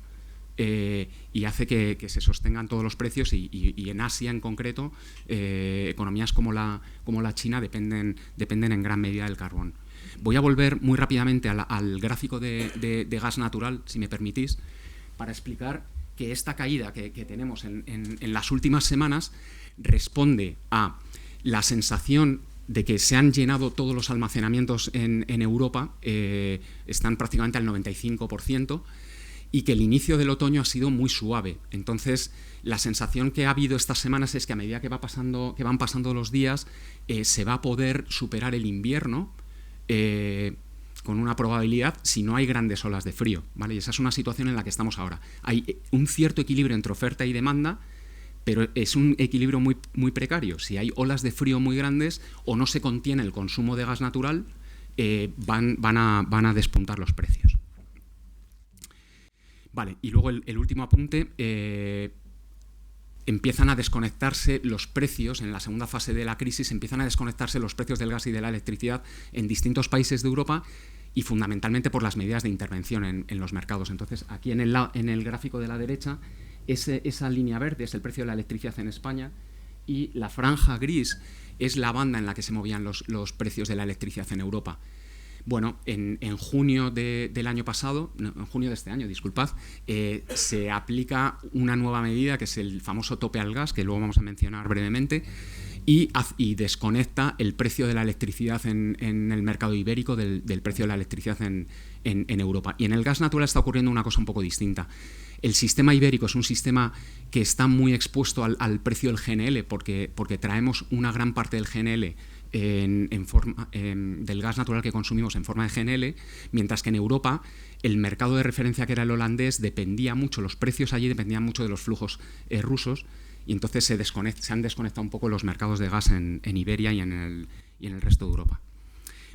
y hace que se sostengan todos los precios, y en Asia en concreto, economías como la China dependen en gran medida del carbón. Voy a volver muy rápidamente al gráfico de gas natural, si me permitís, para explicar que esta caída que tenemos en las últimas semanas responde a la sensación de que se han llenado todos los almacenamientos en Europa, están prácticamente al 95%, y que el inicio del otoño ha sido muy suave. Entonces, la sensación que ha habido estas semanas es que a medida que van pasando los días, se va a poder superar el invierno con una probabilidad, si no hay grandes olas de frío, ¿vale? Y esa es una situación en la que estamos ahora. Hay un cierto equilibrio entre oferta y demanda, pero es un equilibrio muy, muy precario. Si hay olas de frío muy grandes o no se contiene el consumo de gas natural, van a despuntar los precios. Vale, y luego el último apunte, empiezan a desconectarse los precios, en la segunda fase de la crisis, empiezan a desconectarse los precios del gas y de la electricidad en distintos países de Europa y fundamentalmente por las medidas de intervención en los mercados. Entonces, aquí en el gráfico de la derecha, esa línea verde es el precio de la electricidad en España y la franja gris es la banda en la que se movían los precios de la electricidad en Europa. Bueno, en junio del año pasado, no, en junio de este año, disculpad, se aplica una nueva medida que es el famoso tope al gas, que luego vamos a mencionar brevemente, y desconecta el precio de la electricidad en el mercado ibérico del precio de la electricidad en Europa. Y en el gas natural está ocurriendo una cosa un poco distinta. El sistema ibérico es un sistema que está muy expuesto al precio del GNL porque traemos una gran parte del GNL del gas natural que consumimos en forma de GNL, mientras que en Europa el mercado de referencia, que era el holandés, dependía mucho, los precios allí dependían mucho de los flujos rusos, y entonces se han desconectado un poco los mercados de gas en Iberia y en el resto de Europa.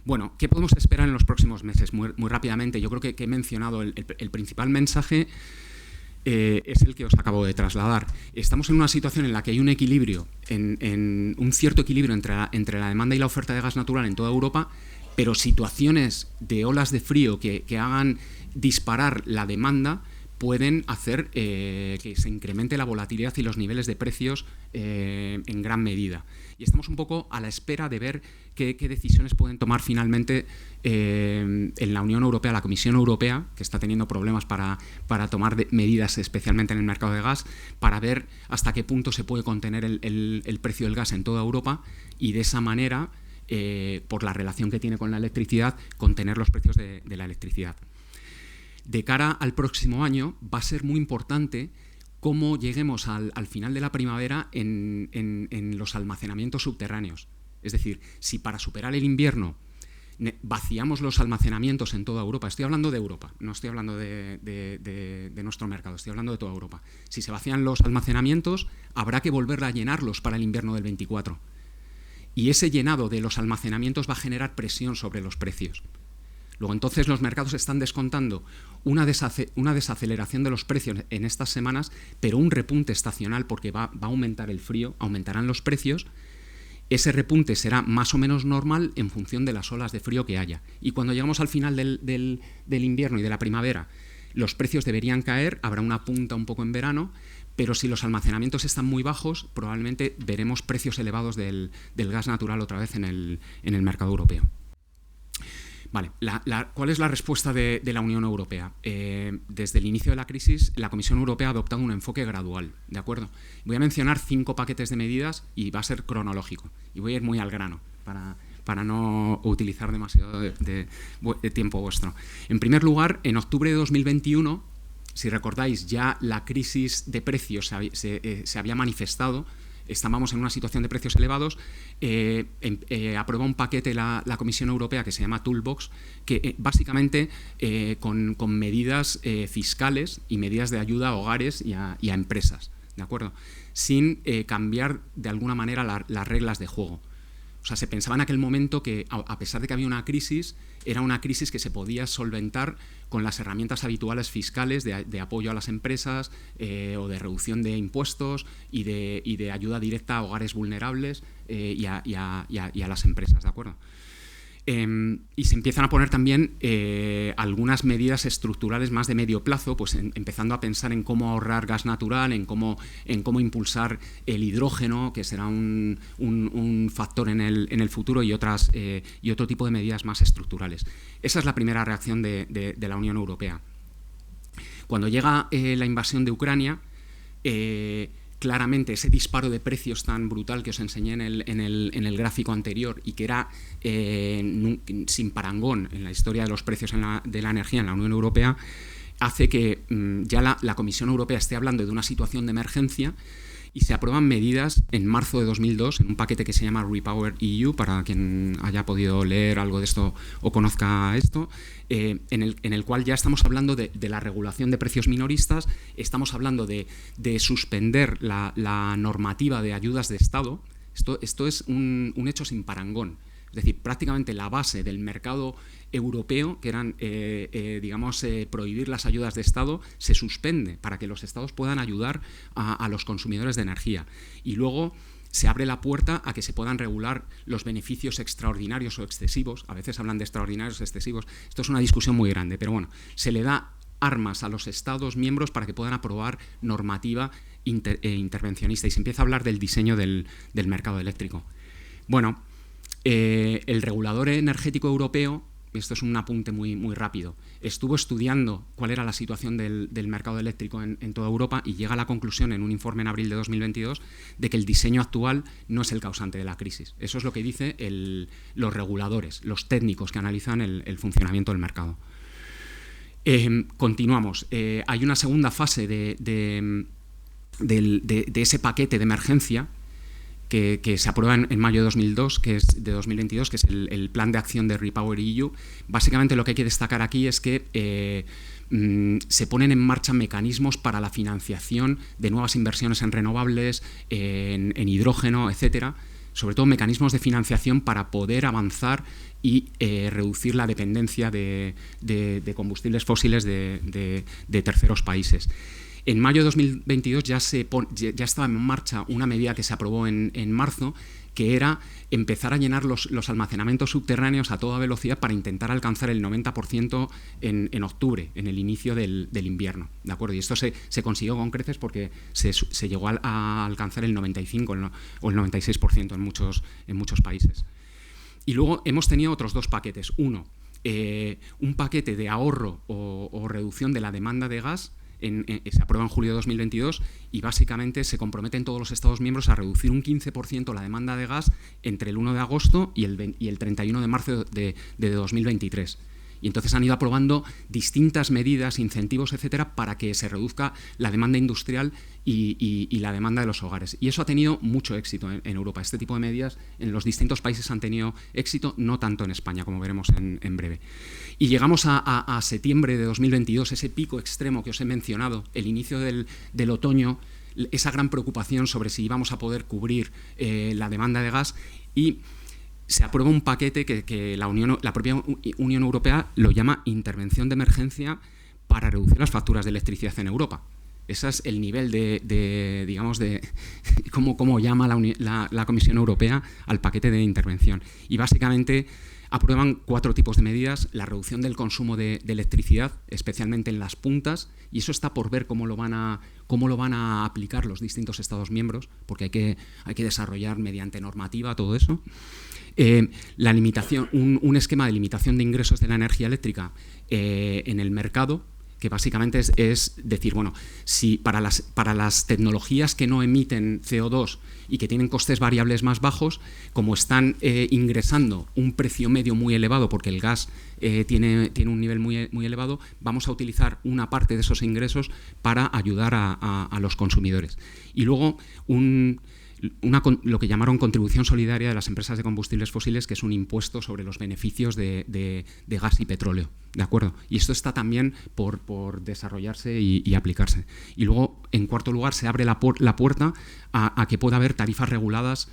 Bueno, ¿qué podemos esperar en los próximos meses? Muy rápidamente, yo creo que he mencionado el principal mensaje. Es el que os acabo de trasladar. Estamos en una situación en la que hay un equilibrio, un cierto equilibrio entre la demanda y la oferta de gas natural en toda Europa, pero situaciones de olas de frío que hagan disparar la demanda pueden hacer que se incremente la volatilidad y los niveles de precios en gran medida. Y estamos un poco a la espera de ver qué decisiones pueden tomar finalmente en la Unión Europea, la Comisión Europea, que está teniendo problemas para tomar medidas, especialmente en el mercado de gas, para ver hasta qué punto se puede contener el precio del gas en toda Europa y de esa manera, por la relación que tiene con la electricidad, contener los precios de la electricidad. De cara al próximo año va a ser muy importante cómo lleguemos al final de la primavera en los almacenamientos subterráneos. Es decir, si para superar el invierno vaciamos los almacenamientos en toda Europa, estoy hablando de Europa, no estoy hablando de nuestro mercado, estoy hablando de toda Europa. Si se vacían los almacenamientos, habrá que volver a llenarlos para el invierno del 24. Y ese llenado de los almacenamientos va a generar presión sobre los precios. Luego, entonces, los mercados están descontando una desaceleración de los precios en estas semanas, pero un repunte estacional porque va a aumentar el frío, aumentarán los precios. Ese repunte será más o menos normal en función de las olas de frío que haya. Y cuando llegamos al final del invierno y de la primavera, los precios deberían caer, habrá una punta un poco en verano, pero si los almacenamientos están muy bajos, probablemente veremos precios elevados del gas natural otra vez en el mercado europeo. Vale, ¿cuál es la respuesta de la Unión Europea? Desde el inicio de la crisis, la Comisión Europea ha adoptado un enfoque gradual, ¿de acuerdo? Voy a mencionar 5 paquetes de medidas y va a ser cronológico. Y voy a ir muy al grano para no utilizar demasiado de tiempo vuestro. En primer lugar, en octubre de 2021, si recordáis, ya la crisis de precios se había manifestado. Estábamos en una situación de precios elevados, aprueba un paquete la Comisión Europea que se llama Toolbox, que básicamente con medidas fiscales y medidas de ayuda a hogares y a empresas, ¿de acuerdo? Sin cambiar de alguna manera las reglas de juego. O sea, se pensaba en aquel momento que, a pesar de que había una crisis, era una crisis que se podía solventar con las herramientas habituales fiscales de apoyo a las empresas o de reducción de impuestos y de ayuda directa a hogares vulnerables y a las empresas, ¿de acuerdo? Y se empiezan a poner también algunas medidas estructurales más de medio plazo, pues empezando a pensar en cómo ahorrar gas natural, en cómo impulsar el hidrógeno, que será un factor en el futuro, y otro tipo de medidas más estructurales. Esa es la primera reacción de la Unión Europea. Cuando llega la invasión de Ucrania, claramente ese disparo de precios tan brutal que os enseñé en el gráfico anterior y que era sin parangón en la historia de los precios de la energía en la Unión Europea, hace que ya la Comisión Europea esté hablando de una situación de emergencia y se aprueban medidas en marzo de 2002 en un paquete que se llama Repower EU, para quien haya podido leer algo de esto o conozca esto, en el cual ya estamos hablando de la regulación de precios minoristas, estamos hablando de suspender la normativa de ayudas de Estado. Esto es un hecho sin parangón. Es decir, prácticamente la base del mercado europeo, que eran, prohibir las ayudas de Estado, se suspende para que los Estados puedan ayudar a los consumidores de energía. Y luego se abre la puerta a que se puedan regular los beneficios extraordinarios o excesivos. A veces hablan de extraordinarios o excesivos. Esto es una discusión muy grande, pero bueno, se le da armas a los Estados miembros para que puedan aprobar normativa intervencionista, y se empieza a hablar del diseño del mercado eléctrico. Bueno, el regulador energético europeo, esto es un apunte muy, muy rápido, estuvo estudiando cuál era la situación del mercado eléctrico en toda Europa y llega a la conclusión en un informe en abril de 2022 de que el diseño actual no es el causante de la crisis. Eso es lo que dicen los reguladores, los técnicos que analizan el funcionamiento del mercado. Continuamos. Hay una segunda fase de ese paquete de emergencia que se aprueba en mayo de 2022, que es el plan de acción de Repower EU. Básicamente lo que hay que destacar aquí es que se ponen en marcha mecanismos para la financiación de nuevas inversiones en renovables, en hidrógeno, etcétera, sobre todo mecanismos de financiación para poder avanzar y reducir la dependencia de combustibles fósiles de terceros países. En mayo de 2022 ya estaba en marcha una medida que se aprobó en marzo, que era empezar a llenar los almacenamientos subterráneos a toda velocidad para intentar alcanzar el 90% en octubre, en el inicio del invierno, ¿de acuerdo? Y esto se consiguió con creces porque se llegó a alcanzar el 95% o el 96% en muchos países. Y luego hemos tenido otros dos paquetes. Uno, un paquete de ahorro o reducción de la demanda de gas, se aprueba en julio de 2022 y básicamente se comprometen todos los Estados miembros a reducir un 15% la demanda de gas entre el 1 de agosto y el 31 de marzo de 2023. Y entonces han ido aprobando distintas medidas, incentivos, etcétera, para que se reduzca la demanda industrial y la demanda de los hogares. Y eso ha tenido mucho éxito en Europa. Este tipo de medidas en los distintos países han tenido éxito, no tanto en España, como veremos en breve. Y llegamos a septiembre de 2022, ese pico extremo que os he mencionado, el inicio del otoño, esa gran preocupación sobre si íbamos a poder cubrir la demanda de gas, y se aprueba un paquete que la propia Unión Europea lo llama intervención de emergencia para reducir las facturas de electricidad en Europa. Ese es el nivel de cómo llama la Comisión Europea al paquete de intervención. Y básicamente aprueban 4 tipos de medidas: la reducción del consumo de electricidad, especialmente en las puntas, y eso está por ver cómo lo van a aplicar los distintos Estados miembros, porque hay que desarrollar mediante normativa todo eso. La limitación, un esquema de limitación de ingresos de la energía eléctrica en el mercado, que básicamente es decir, bueno, si para las tecnologías que no emiten CO2 y que tienen costes variables más bajos, como están ingresando un precio medio muy elevado, porque el gas tiene un nivel muy, muy elevado, vamos a utilizar una parte de esos ingresos para ayudar a los consumidores. Y luego lo que llamaron contribución solidaria de las empresas de combustibles fósiles, que es un impuesto sobre los beneficios de gas y petróleo, ¿de acuerdo? Y esto está también por desarrollarse y aplicarse. Y luego, en cuarto lugar, se abre la puerta a que pueda haber tarifas reguladas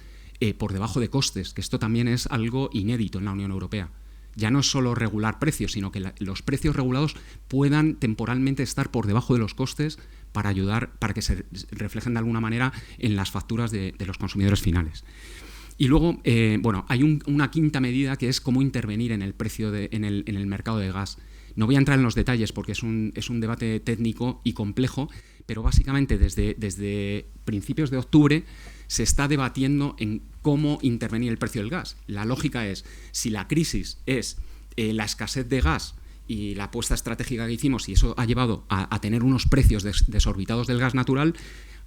por debajo de costes, que esto también es algo inédito en la Unión Europea. Ya no es solo regular precios, sino que los precios regulados puedan temporalmente estar por debajo de los costes para ayudar, para que se reflejen de alguna manera en las facturas de los consumidores finales. Y luego, hay una quinta medida, que es cómo intervenir en el precio en el mercado de gas. No voy a entrar en los detalles porque es un debate técnico y complejo, pero básicamente desde principios de octubre se está debatiendo en cómo intervenir el precio del gas. La lógica es, si la crisis es la escasez de gas y la apuesta estratégica que hicimos, y eso ha llevado a tener unos precios desorbitados del gas natural,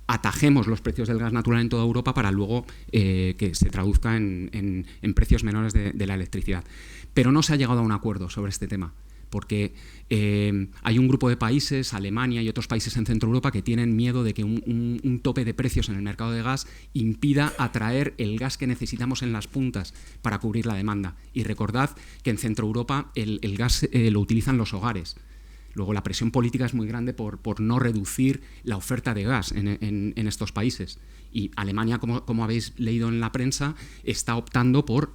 atajemos los precios del gas natural en toda Europa para luego que se traduzca en precios menores de la electricidad. Pero no se ha llegado a un acuerdo sobre este tema. porque hay un grupo de países, Alemania y otros países en Centro Europa, que tienen miedo de que un tope de precios en el mercado de gas impida atraer el gas que necesitamos en las puntas para cubrir la demanda. Y recordad que en Centro Europa el gas lo utilizan los hogares. Luego la presión política es muy grande por no reducir la oferta de gas en estos países. Y Alemania, como habéis leído en la prensa, está optando por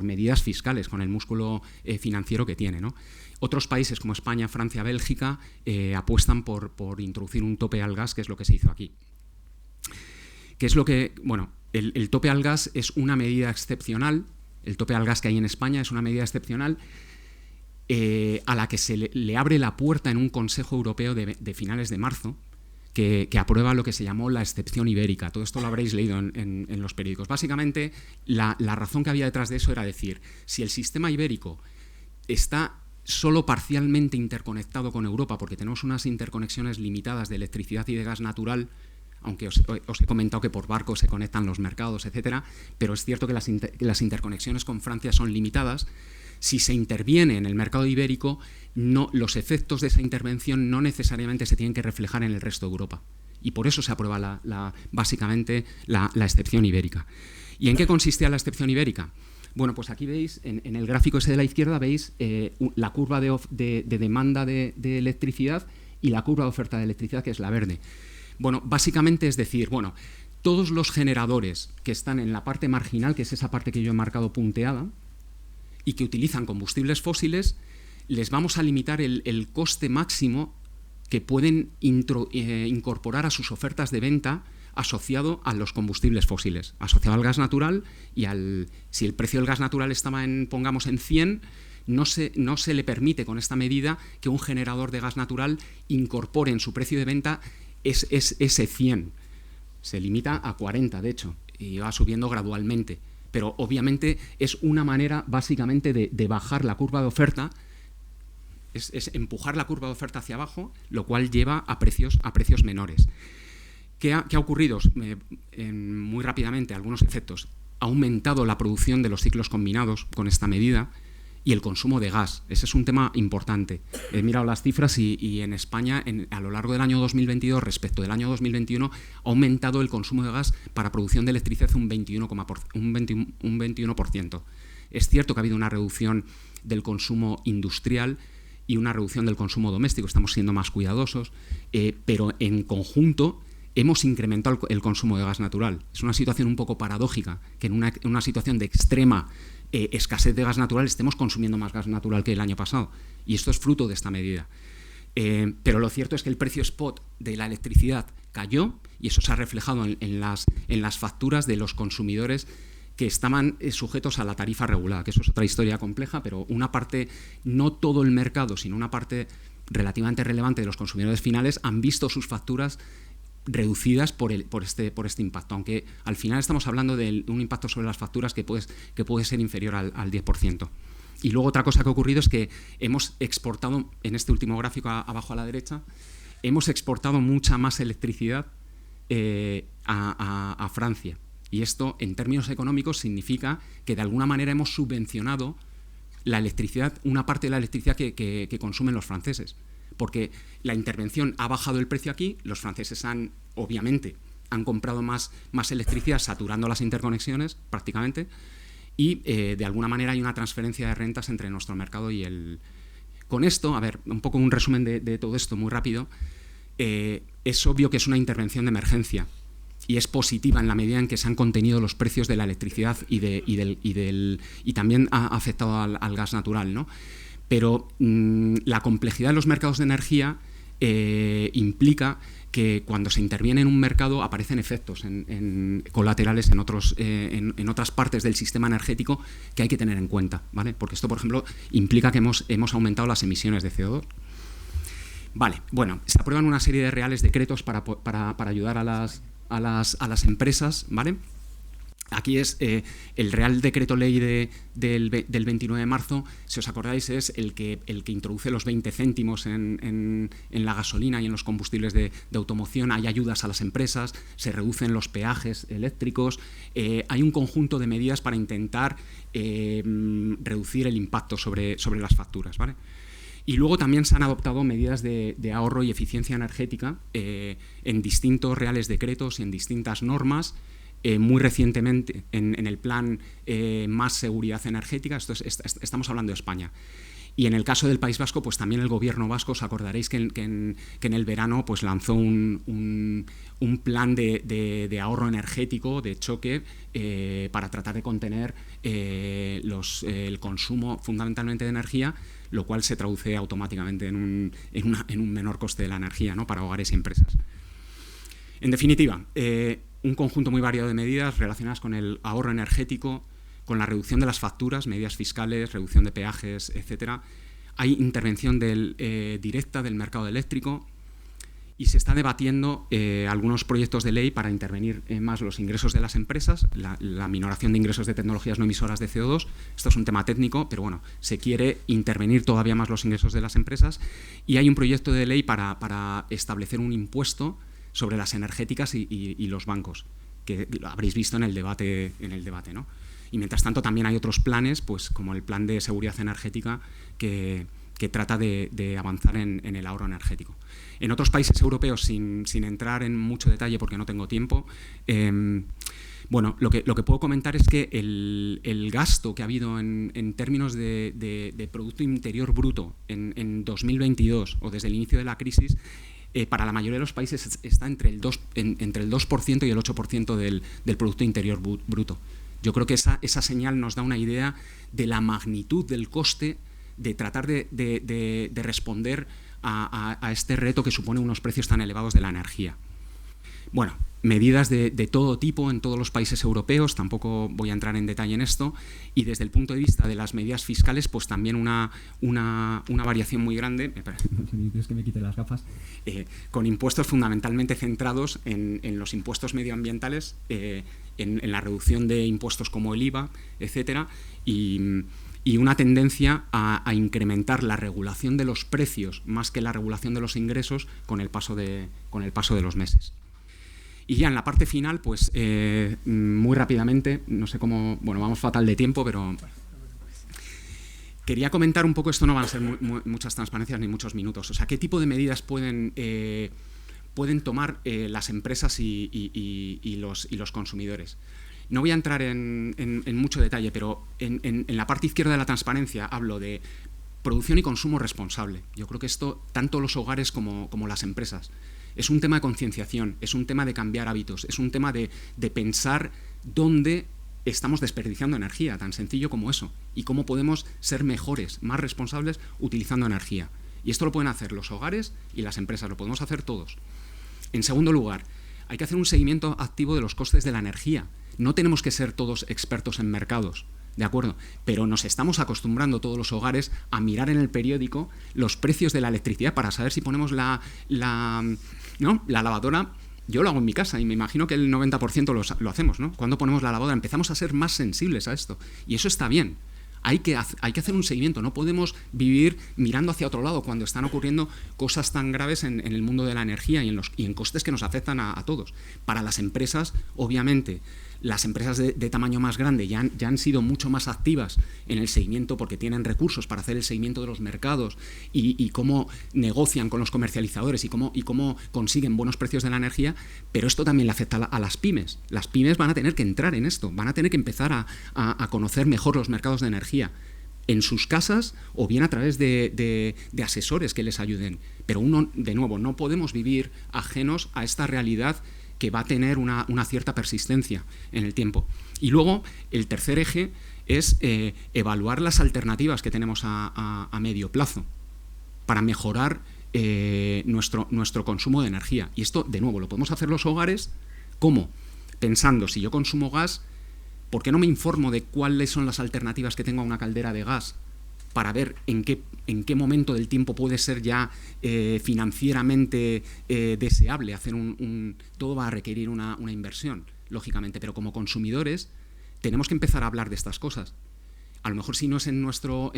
medidas fiscales con el músculo financiero que tiene, ¿no? Otros países como España, Francia, Bélgica apuestan por introducir un tope al gas, que es lo que se hizo aquí. ¿Qué es lo que...? Bueno, el tope al gas es una medida excepcional. El tope al gas que hay en España es una medida excepcional a la que se le abre la puerta en un Consejo Europeo de finales de marzo, que aprueba lo que se llamó la excepción ibérica. Todo esto lo habréis leído en los periódicos. Básicamente, la razón que había detrás de eso era decir, si el sistema ibérico está solo parcialmente interconectado con Europa, porque tenemos unas interconexiones limitadas de electricidad y de gas natural, aunque os he comentado que por barco se conectan los mercados, etcétera, pero es cierto que las interconexiones con Francia son limitadas. Si se interviene en el mercado ibérico, los efectos de esa intervención no necesariamente se tienen que reflejar en el resto de Europa. Y por eso se aprueba básicamente la excepción ibérica. ¿Y en qué consistía la excepción ibérica? Bueno, pues aquí veis, en el gráfico ese de la izquierda, veis la curva de demanda de electricidad y la curva de oferta de electricidad, que es la verde. Bueno, básicamente es decir, bueno, todos los generadores que están en la parte marginal, que es esa parte que yo he marcado punteada, y que utilizan combustibles fósiles, les vamos a limitar el coste máximo que pueden incorporar a sus ofertas de venta asociado a los combustibles fósiles, asociado al gas natural y si el precio del gas natural estaba pongamos en 100, no se le permite con esta medida que un generador de gas natural incorpore en su precio de venta ese 100. Se limita a 40, de hecho, y va subiendo gradualmente. Pero obviamente es una manera básicamente de bajar la curva de oferta, es empujar la curva de oferta hacia abajo, lo cual lleva a precios menores. ¿Qué ha ocurrido? Muy rápidamente, algunos efectos. Ha aumentado la producción de los ciclos combinados con esta medida y el consumo de gas. Ese es un tema importante. He mirado las cifras y en España, a lo largo del año 2022 respecto del año 2021, ha aumentado el consumo de gas para producción de electricidad un 21%. Es cierto que ha habido una reducción del consumo industrial y una reducción del consumo doméstico. Estamos siendo más cuidadosos, pero en conjunto hemos incrementado el consumo de gas natural. Es una situación un poco paradójica, que en una situación de extrema escasez de gas natural estemos consumiendo más gas natural que el año pasado. Y esto es fruto de esta medida. Pero lo cierto es que el precio spot de la electricidad cayó y eso se ha reflejado en las facturas de los consumidores que estaban sujetos a la tarifa regulada, que eso es otra historia compleja, pero una parte, no todo el mercado, sino una parte relativamente relevante de los consumidores finales han visto sus facturas reducidas por este impacto, aunque al final estamos hablando de un impacto sobre las facturas que puede ser inferior al 10%. Y luego otra cosa que ha ocurrido es que hemos exportado, en este último gráfico abajo a la derecha, hemos exportado mucha más electricidad a Francia. Y esto, en términos económicos, significa que de alguna manera hemos subvencionado la electricidad, una parte de la electricidad que consumen los franceses. Porque la intervención ha bajado el precio aquí, los franceses obviamente han comprado más electricidad saturando las interconexiones prácticamente y de alguna manera hay una transferencia de rentas entre nuestro mercado y el... Con esto, a ver, un poco un resumen de todo esto muy rápido, es obvio que es una intervención de emergencia y es positiva en la medida en que se han contenido los precios de la electricidad y también ha afectado al gas natural, ¿no? Pero la complejidad de los mercados de energía implica que cuando se interviene en un mercado aparecen efectos colaterales en otras partes del sistema energético que hay que tener en cuenta, ¿vale? Porque esto, por ejemplo, implica que hemos aumentado las emisiones de CO2. Vale, bueno, se aprueban una serie de reales decretos para ayudar a las empresas, ¿vale? Aquí es el Real Decreto Ley del 29 de marzo, si os acordáis, es el que introduce los 20 céntimos en la gasolina y en los combustibles de automoción. Hay ayudas a las empresas, se reducen los peajes eléctricos, hay un conjunto de medidas para intentar reducir el impacto sobre las facturas, ¿vale? Y luego también se han adoptado medidas de ahorro y eficiencia energética en distintos reales decretos y en distintas normas. Muy recientemente en el plan Más Seguridad Energética, estamos hablando de España. Y en el caso del País Vasco, pues también el gobierno vasco, os acordaréis que en el verano pues lanzó un plan de ahorro energético, de choque, para tratar de contener el consumo fundamentalmente de energía, lo cual se traduce automáticamente en un menor coste de la energía, ¿no?, para hogares y empresas. En definitiva, un conjunto muy variado de medidas relacionadas con el ahorro energético, con la reducción de las facturas, medidas fiscales, reducción de peajes, etcétera. Hay intervención directa del mercado eléctrico y se está debatiendo algunos proyectos de ley para intervenir más los ingresos de las empresas, la minoración de ingresos de tecnologías no emisoras de CO2. Esto es un tema técnico, pero bueno, se quiere intervenir todavía más los ingresos de las empresas, y hay un proyecto de ley para establecer un impuesto sobre las energéticas y los bancos, que lo habréis visto en el debate, ¿no? Y mientras tanto también hay otros planes, pues como el plan de seguridad energética, que trata de avanzar en el ahorro energético. En otros países europeos, sin entrar en mucho detalle porque no tengo tiempo, bueno, lo que puedo comentar es que el gasto que ha habido en términos de Producto Interior Bruto en 2022 o desde el inicio de la crisis, para la mayoría de los países está entre el 2% y el 8% del Producto Interior Bruto. Yo creo que esa señal nos da una idea de la magnitud del coste de tratar de responder a este reto que supone unos precios tan elevados de la energía. Bueno, medidas de todo tipo en todos los países europeos, tampoco voy a entrar en detalle en esto, y desde el punto de vista de las medidas fiscales, pues también una variación muy grande, es que me quite las gafas, con impuestos fundamentalmente centrados en los impuestos medioambientales, en la reducción de impuestos como el IVA, etcétera, y una tendencia a incrementar la regulación de los precios más que la regulación de los ingresos con el paso de los meses. Y ya en la parte final, pues muy rápidamente, no sé cómo, bueno, vamos fatal de tiempo, pero quería comentar un poco, esto no van a ser muchas transparencias ni muchos minutos, o sea, qué tipo de medidas pueden tomar las empresas y los consumidores. No voy a entrar en mucho detalle, pero en la parte izquierda de la transparencia hablo de producción y consumo responsable. Yo creo que esto, tanto los hogares como las empresas, es un tema de concienciación, es un tema de cambiar hábitos, es un tema de pensar dónde estamos desperdiciando energía, tan sencillo como eso, y cómo podemos ser mejores, más responsables utilizando energía. Y esto lo pueden hacer los hogares y las empresas, lo podemos hacer todos. En segundo lugar, hay que hacer un seguimiento activo de los costes de la energía. No tenemos que ser todos expertos en mercados, ¿de acuerdo? Pero nos estamos acostumbrando todos los hogares a mirar en el periódico los precios de la electricidad para saber si ponemos la lavadora. Yo lo hago en mi casa y me imagino que el 90% lo hacemos, ¿no? Cuando ponemos la lavadora empezamos a ser más sensibles a esto, y eso está bien. Hay que hacer un seguimiento, no podemos vivir mirando hacia otro lado cuando están ocurriendo cosas tan graves en el mundo de la energía y en costes que nos afectan a todos. Para las empresas, obviamente, las empresas de tamaño más grande ya han sido mucho más activas en el seguimiento porque tienen recursos para hacer el seguimiento de los mercados y cómo negocian con los comercializadores y cómo consiguen buenos precios de la energía, pero esto también le afecta a las pymes. Las pymes van a tener que entrar en esto, van a tener que empezar a conocer mejor los mercados de energía en sus casas o bien a través de asesores que les ayuden. Pero de nuevo, no podemos vivir ajenos a esta realidad que va a tener una cierta persistencia en el tiempo. Y luego, el tercer eje es evaluar las alternativas que tenemos a medio plazo para mejorar nuestro consumo de energía. Y esto, de nuevo, lo podemos hacer los hogares. ¿Cómo? Pensando, si yo consumo gas, ¿por qué no me informo de cuáles son las alternativas que tengo a una caldera de gas para ver en qué momento del tiempo puede ser ya financieramente deseable hacer todo va a requerir una inversión, lógicamente, pero como consumidores tenemos que empezar a hablar de estas cosas. A lo mejor si no es en nuestro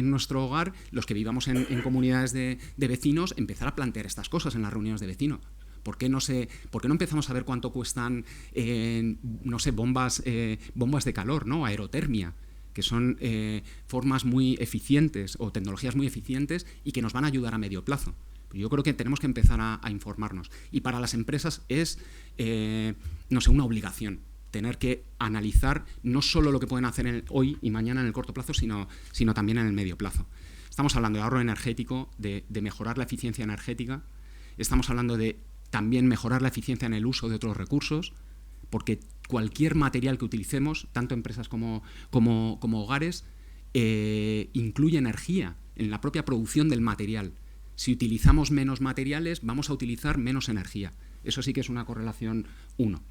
hogar, los que vivamos en comunidades de vecinos, empezar a plantear estas cosas en las reuniones de vecinos. ¿Por qué no empezamos a ver cuánto cuestan, bombas de calor, ¿no? Aerotermia? que son formas muy eficientes o tecnologías muy eficientes y que nos van a ayudar a medio plazo. Yo creo que tenemos que empezar a informarnos. Y para las empresas es, no sé, una obligación tener que analizar no solo lo que pueden hacer hoy y mañana en el corto plazo, sino también en el medio plazo. Estamos hablando de ahorro energético, de mejorar la eficiencia energética. Estamos hablando de también mejorar la eficiencia en el uso de otros recursos, porque cualquier material que utilicemos, tanto empresas como hogares, incluye energía en la propia producción del material. Si utilizamos menos materiales, vamos a utilizar menos energía. Eso sí que es una correlación 1.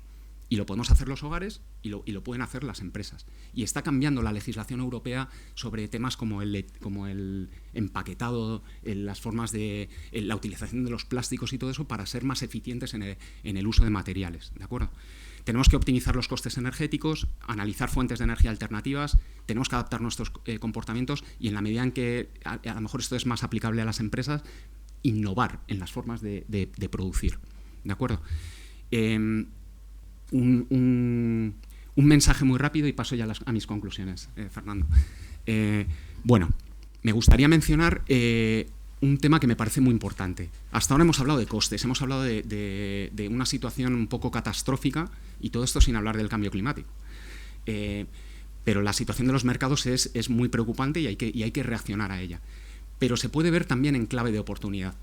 Y lo podemos hacer los hogares y lo pueden hacer las empresas. Y está cambiando la legislación europea sobre temas como el empaquetado, las formas de la utilización de los plásticos y todo eso para ser más eficientes en el uso de materiales. ¿De acuerdo? Tenemos que optimizar los costes energéticos, analizar fuentes de energía alternativas, tenemos que adaptar nuestros comportamientos y en la medida en que a lo mejor esto es más aplicable a las empresas, innovar en las formas de producir. ¿De acuerdo? Un mensaje muy rápido y paso ya a mis conclusiones, Fernando. Bueno, me gustaría mencionar un tema que me parece muy importante. Hasta ahora hemos hablado de costes, hemos hablado de una situación un poco catastrófica y todo esto sin hablar del cambio climático. Pero la situación de los mercados es muy preocupante y hay que reaccionar a ella. Pero se puede ver también en clave de oportunidad.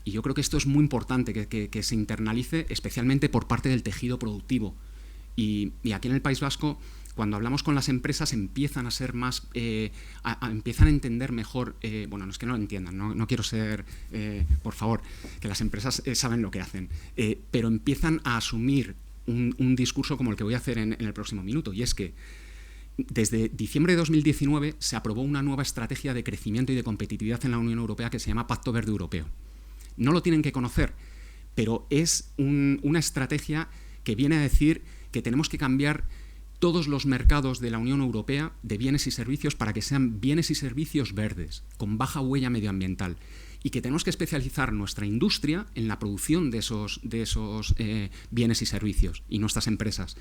Y yo creo que esto es muy importante que se internalice, especialmente por parte del tejido productivo. Y aquí en el País Vasco, cuando hablamos con las empresas, empiezan a ser más, empiezan a entender mejor, bueno, no es que no lo entiendan, no quiero ser, por favor, que las empresas saben lo que hacen, pero empiezan a asumir un discurso como el que voy a hacer en el próximo minuto, y es que desde diciembre de 2019 se aprobó una nueva estrategia de crecimiento y de competitividad en la Unión Europea que se llama Pacto Verde Europeo. No lo tienen que conocer, pero es una estrategia que viene a decir que tenemos que cambiar todos los mercados de la Unión Europea de bienes y servicios para que sean bienes y servicios verdes, con baja huella medioambiental, y que tenemos que especializar nuestra industria en la producción de esos bienes y servicios y nuestras empresas.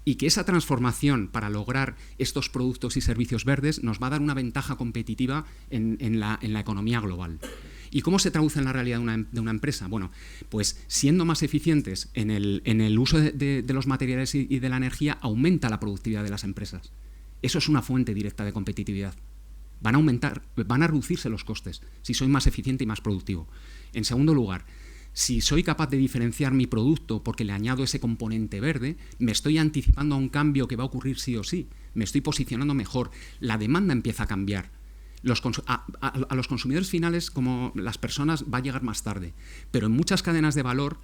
Y que esa transformación para lograr estos productos y servicios verdes nos va a dar una ventaja competitiva en la economía global. ¿Y cómo se traduce en la realidad de una empresa? Bueno, pues siendo más eficientes en el uso de los materiales y de la energía, aumenta la productividad de las empresas. Eso es una fuente directa de competitividad. Van a reducirse los costes si soy más eficiente y más productivo. En segundo lugar, si soy capaz de diferenciar mi producto porque le añado ese componente verde, me estoy anticipando a un cambio que va a ocurrir sí o sí. Me estoy posicionando mejor. La demanda empieza a cambiar. A los consumidores finales, como las personas, va a llegar más tarde. Pero en muchas cadenas de valor,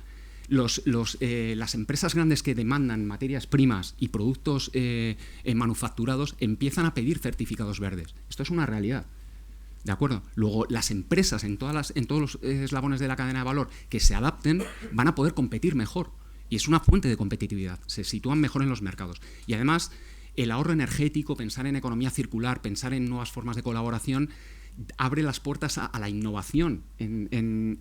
las empresas grandes que demandan materias primas y productos manufacturados empiezan a pedir certificados verdes. Esto es una realidad. ¿De acuerdo? Luego, las empresas en todos los eslabones de la cadena de valor que se adapten van a poder competir mejor. Y es una fuente de competitividad. Se sitúan mejor en los mercados. Y además, el ahorro energético, pensar en economía circular, pensar en nuevas formas de colaboración, abre las puertas a la innovación en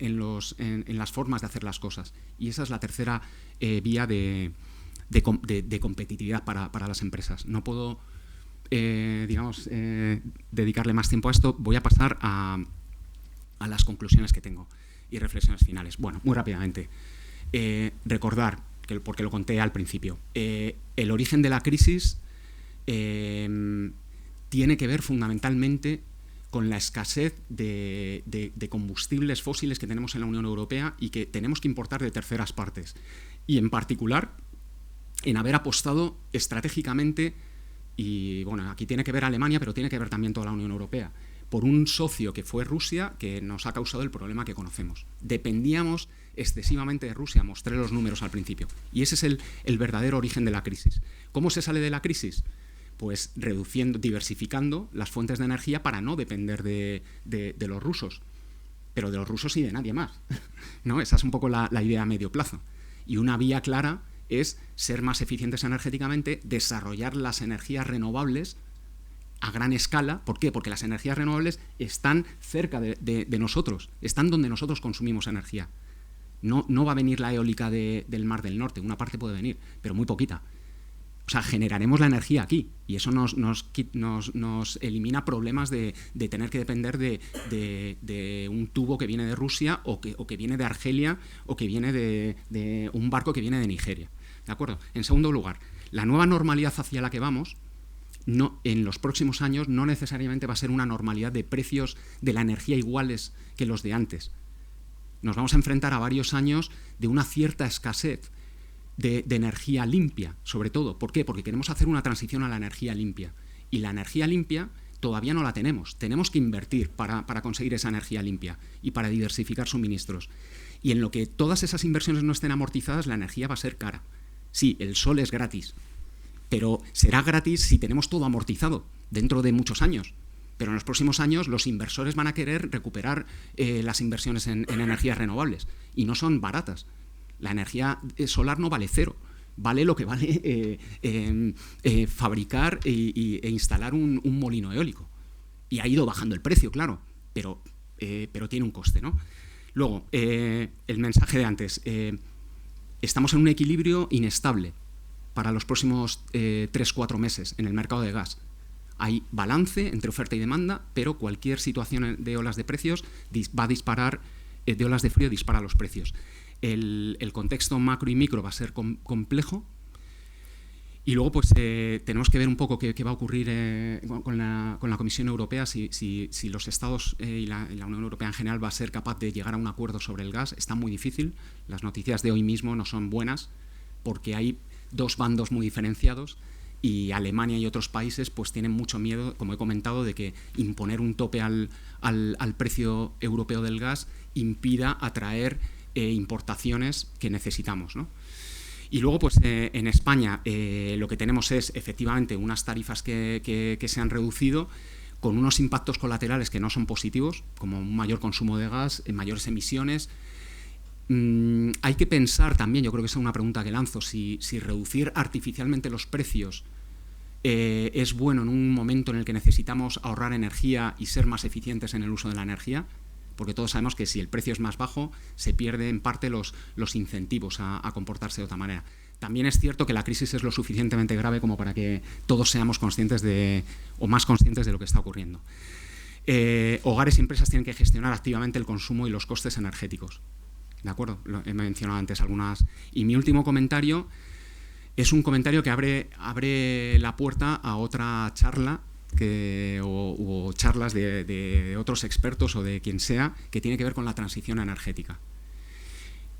las formas de hacer las cosas. Y esa es la tercera vía de competitividad para las empresas. No puedo, dedicarle más tiempo a esto. Voy a pasar a las conclusiones que tengo y reflexiones finales. Bueno, muy rápidamente. Recordar, porque lo conté al principio, el origen de la crisis tiene que ver fundamentalmente con la escasez de combustibles fósiles que tenemos en la Unión Europea y que tenemos que importar de terceras partes. Y en particular, en haber apostado estratégicamente, y bueno, aquí tiene que ver Alemania, pero tiene que ver también toda la Unión Europea, por un socio que fue Rusia, que nos ha causado el problema que conocemos. Dependíamos excesivamente de Rusia, mostré los números al principio. Y ese es el verdadero origen de la crisis. ¿Cómo se sale de la crisis? Pues diversificando las fuentes de energía para no depender de los rusos, pero de los rusos y de nadie más, ¿no? Esa es un poco la idea a medio plazo. Y una vía clara es ser más eficientes energéticamente, desarrollar las energías renovables a gran escala. ¿Por qué? Porque las energías renovables están cerca de nosotros, están donde nosotros consumimos energía. No va a venir la eólica del Mar del Norte, una parte puede venir, pero muy poquita. O sea, generaremos la energía aquí y eso nos elimina problemas de tener que depender de un tubo que viene de Rusia o que viene de Argelia o que viene de un barco que viene de Nigeria. ¿De acuerdo? En segundo lugar, la nueva normalidad hacia la que vamos en los próximos años no necesariamente va a ser una normalidad de precios de la energía iguales que los de antes. Nos vamos a enfrentar a varios años de una cierta escasez de energía limpia, sobre todo. ¿Por qué? Porque queremos hacer una transición a la energía limpia. Y la energía limpia todavía no la tenemos. Tenemos que invertir para conseguir esa energía limpia y para diversificar suministros. Y en lo que todas esas inversiones no estén amortizadas, la energía va a ser cara. Sí, el sol es gratis, pero será gratis si tenemos todo amortizado dentro de muchos años. Pero en los próximos años los inversores van a querer recuperar las inversiones en energías renovables y no son baratas. La energía solar no vale cero, vale lo que vale fabricar e instalar un molino eólico. Y ha ido bajando el precio, claro, pero tiene un coste, ¿no? Luego, el mensaje de antes. Estamos en un equilibrio inestable para los próximos 3-4 meses en el mercado de gas. Hay balance entre oferta y demanda, pero cualquier situación de olas de precios va a disparar, de olas de frío dispara los precios. El contexto macro y micro va a ser complejo y luego pues tenemos que ver un poco qué va a ocurrir con la Comisión Europea, si los Estados y la Unión Europea en general va a ser capaz de llegar a un acuerdo sobre el gas. Está muy difícil, las noticias de hoy mismo no son buenas porque hay dos bandos muy diferenciados y Alemania y otros países pues tienen mucho miedo, como he comentado, de que imponer un tope al precio europeo del gas impida atraer importaciones que necesitamos, ¿no? Y luego, pues en España lo que tenemos es efectivamente unas tarifas que se han reducido con unos impactos colaterales que no son positivos, como un mayor consumo de gas, mayores emisiones. Hay que pensar también, yo creo que esa es una pregunta que lanzo, si reducir artificialmente los precios es bueno en un momento en el que necesitamos ahorrar energía y ser más eficientes en el uso de la energía, porque todos sabemos que si el precio es más bajo se pierden en parte los incentivos a comportarse de otra manera. También es cierto que la crisis es lo suficientemente grave como para que todos seamos conscientes más conscientes de lo que está ocurriendo. Hogares y empresas tienen que gestionar activamente el consumo y los costes energéticos. ¿De acuerdo? He mencionado antes algunas. Y mi último comentario es un comentario que abre la puerta a otra charla o charlas de otros expertos o de quien sea, que tiene que ver con la transición energética.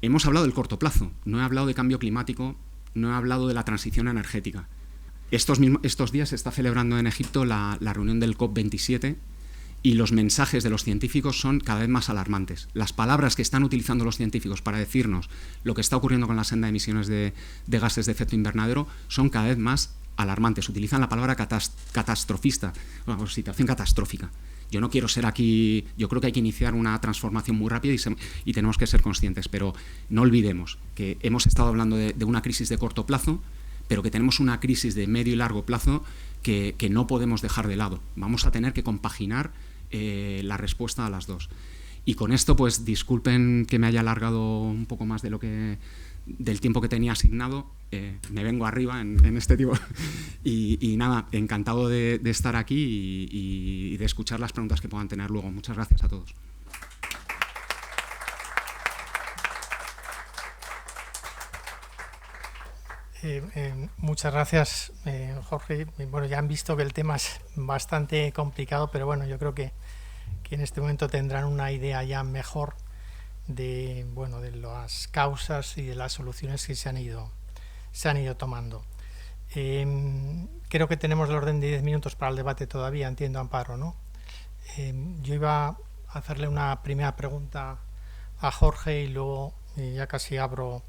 Hemos hablado del corto plazo, no he hablado de cambio climático, no he hablado de la transición energética. Estos días se está celebrando en Egipto la reunión del COP27 y los mensajes de los científicos son cada vez más alarmantes. Las palabras que están utilizando los científicos para decirnos lo que está ocurriendo con la senda de emisiones de gases de efecto invernadero son cada vez más alarmantes. Utilizan la palabra catastrofista, una situación catastrófica. Yo no quiero ser aquí, yo creo que hay que iniciar una transformación muy rápida y tenemos que ser conscientes, pero no olvidemos que hemos estado hablando de una crisis de corto plazo, pero que tenemos una crisis de medio y largo plazo que no podemos dejar de lado. Vamos a tener que compaginar la respuesta a las dos. Y con esto, pues disculpen que me haya alargado un poco más del tiempo que tenía asignado. Me vengo arriba en este tipo y nada, encantado de estar aquí y de escuchar las preguntas que puedan tener luego. Muchas gracias a todos. Muchas gracias, Jorge. Bueno, ya han visto que el tema es bastante complicado, pero bueno, yo creo que en este momento tendrán una idea ya mejor de las causas y de las soluciones que se han ido tomando. Creo que tenemos el orden de 10 minutos para el debate todavía, entiendo, Amparo, ¿no? Yo iba a hacerle una primera pregunta a Jorge y luego ya casi abro,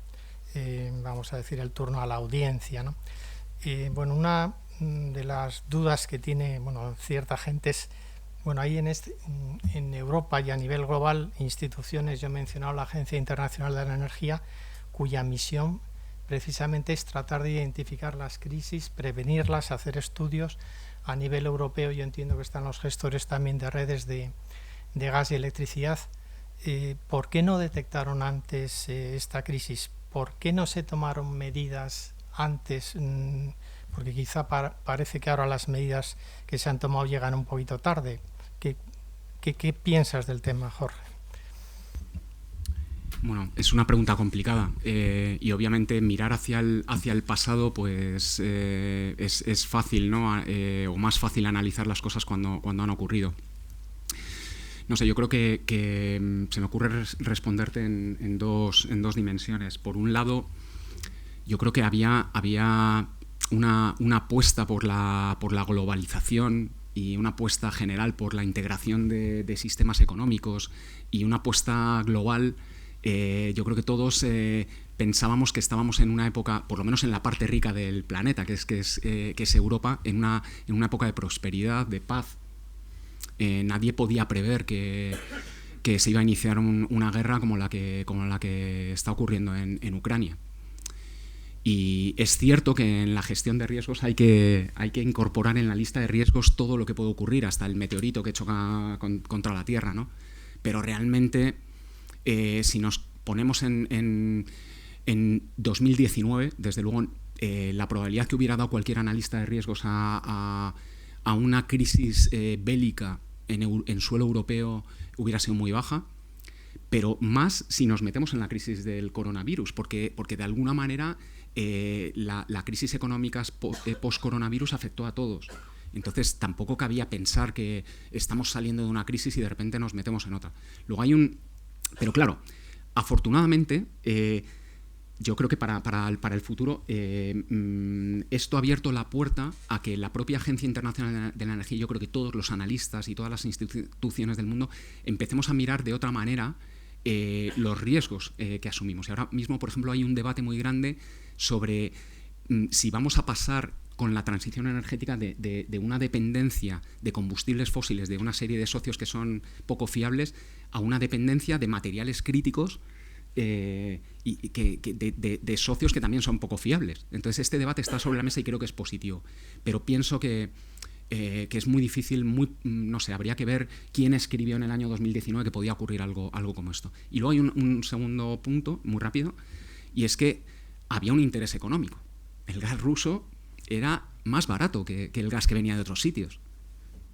vamos a decir, el turno a la audiencia, ¿no? Una de las dudas que tiene cierta gente es, hay en Europa y a nivel global instituciones, yo he mencionado la Agencia Internacional de la Energía, cuya misión precisamente es tratar de identificar las crisis, prevenirlas, hacer estudios. A nivel europeo yo entiendo que están los gestores también de redes de gas y electricidad. ¿Por qué no detectaron antes esta crisis? ¿Por qué no se tomaron medidas antes? Porque quizá parece que ahora las medidas que se han tomado llegan un poquito tarde. ¿Qué piensas del tema, Jorge? Bueno, es una pregunta complicada y obviamente mirar hacia el pasado pues es fácil, ¿no? O más fácil analizar las cosas cuando han ocurrido. No sé, yo creo que se me ocurre responderte en dos dimensiones. Por un lado, yo creo que había una apuesta por la globalización y una apuesta general por la integración de sistemas económicos y una apuesta global. Yo creo que todos pensábamos que estábamos en una época, por lo menos en la parte rica del planeta, que es Europa, en una época de prosperidad, de paz. Nadie podía prever que se iba a iniciar una guerra como la que está ocurriendo en Ucrania. Y es cierto que en la gestión de riesgos hay que incorporar en la lista de riesgos todo lo que puede ocurrir, hasta el meteorito que choca contra la Tierra, ¿no? Pero realmente, si nos ponemos en 2019, desde luego, la probabilidad que hubiera dado cualquier analista de riesgos a una crisis bélica en suelo europeo hubiera sido muy baja, pero más si nos metemos en la crisis del coronavirus, porque de alguna manera la crisis económica post-coronavirus afectó a todos. Entonces tampoco cabía pensar que estamos saliendo de una crisis y de repente nos metemos en otra. Luego pero claro, afortunadamente, yo creo que para el futuro esto ha abierto la puerta a que la propia Agencia Internacional de la Energía, yo creo que todos los analistas y todas las instituciones del mundo empecemos a mirar de otra manera los riesgos que asumimos. Y ahora mismo, por ejemplo, hay un debate muy grande sobre si vamos a pasar con la transición energética de una dependencia de combustibles fósiles de una serie de socios que son poco fiables a una dependencia de materiales críticos de socios que también son poco fiables. Entonces este debate está sobre la mesa y creo que es positivo, pero pienso que es muy difícil, no sé, habría que ver quién escribió en el año 2019 que podía ocurrir algo como esto. Y luego hay un segundo punto, muy rápido, y es que había un interés económico. El gas ruso era más barato que el gas que venía de otros sitios.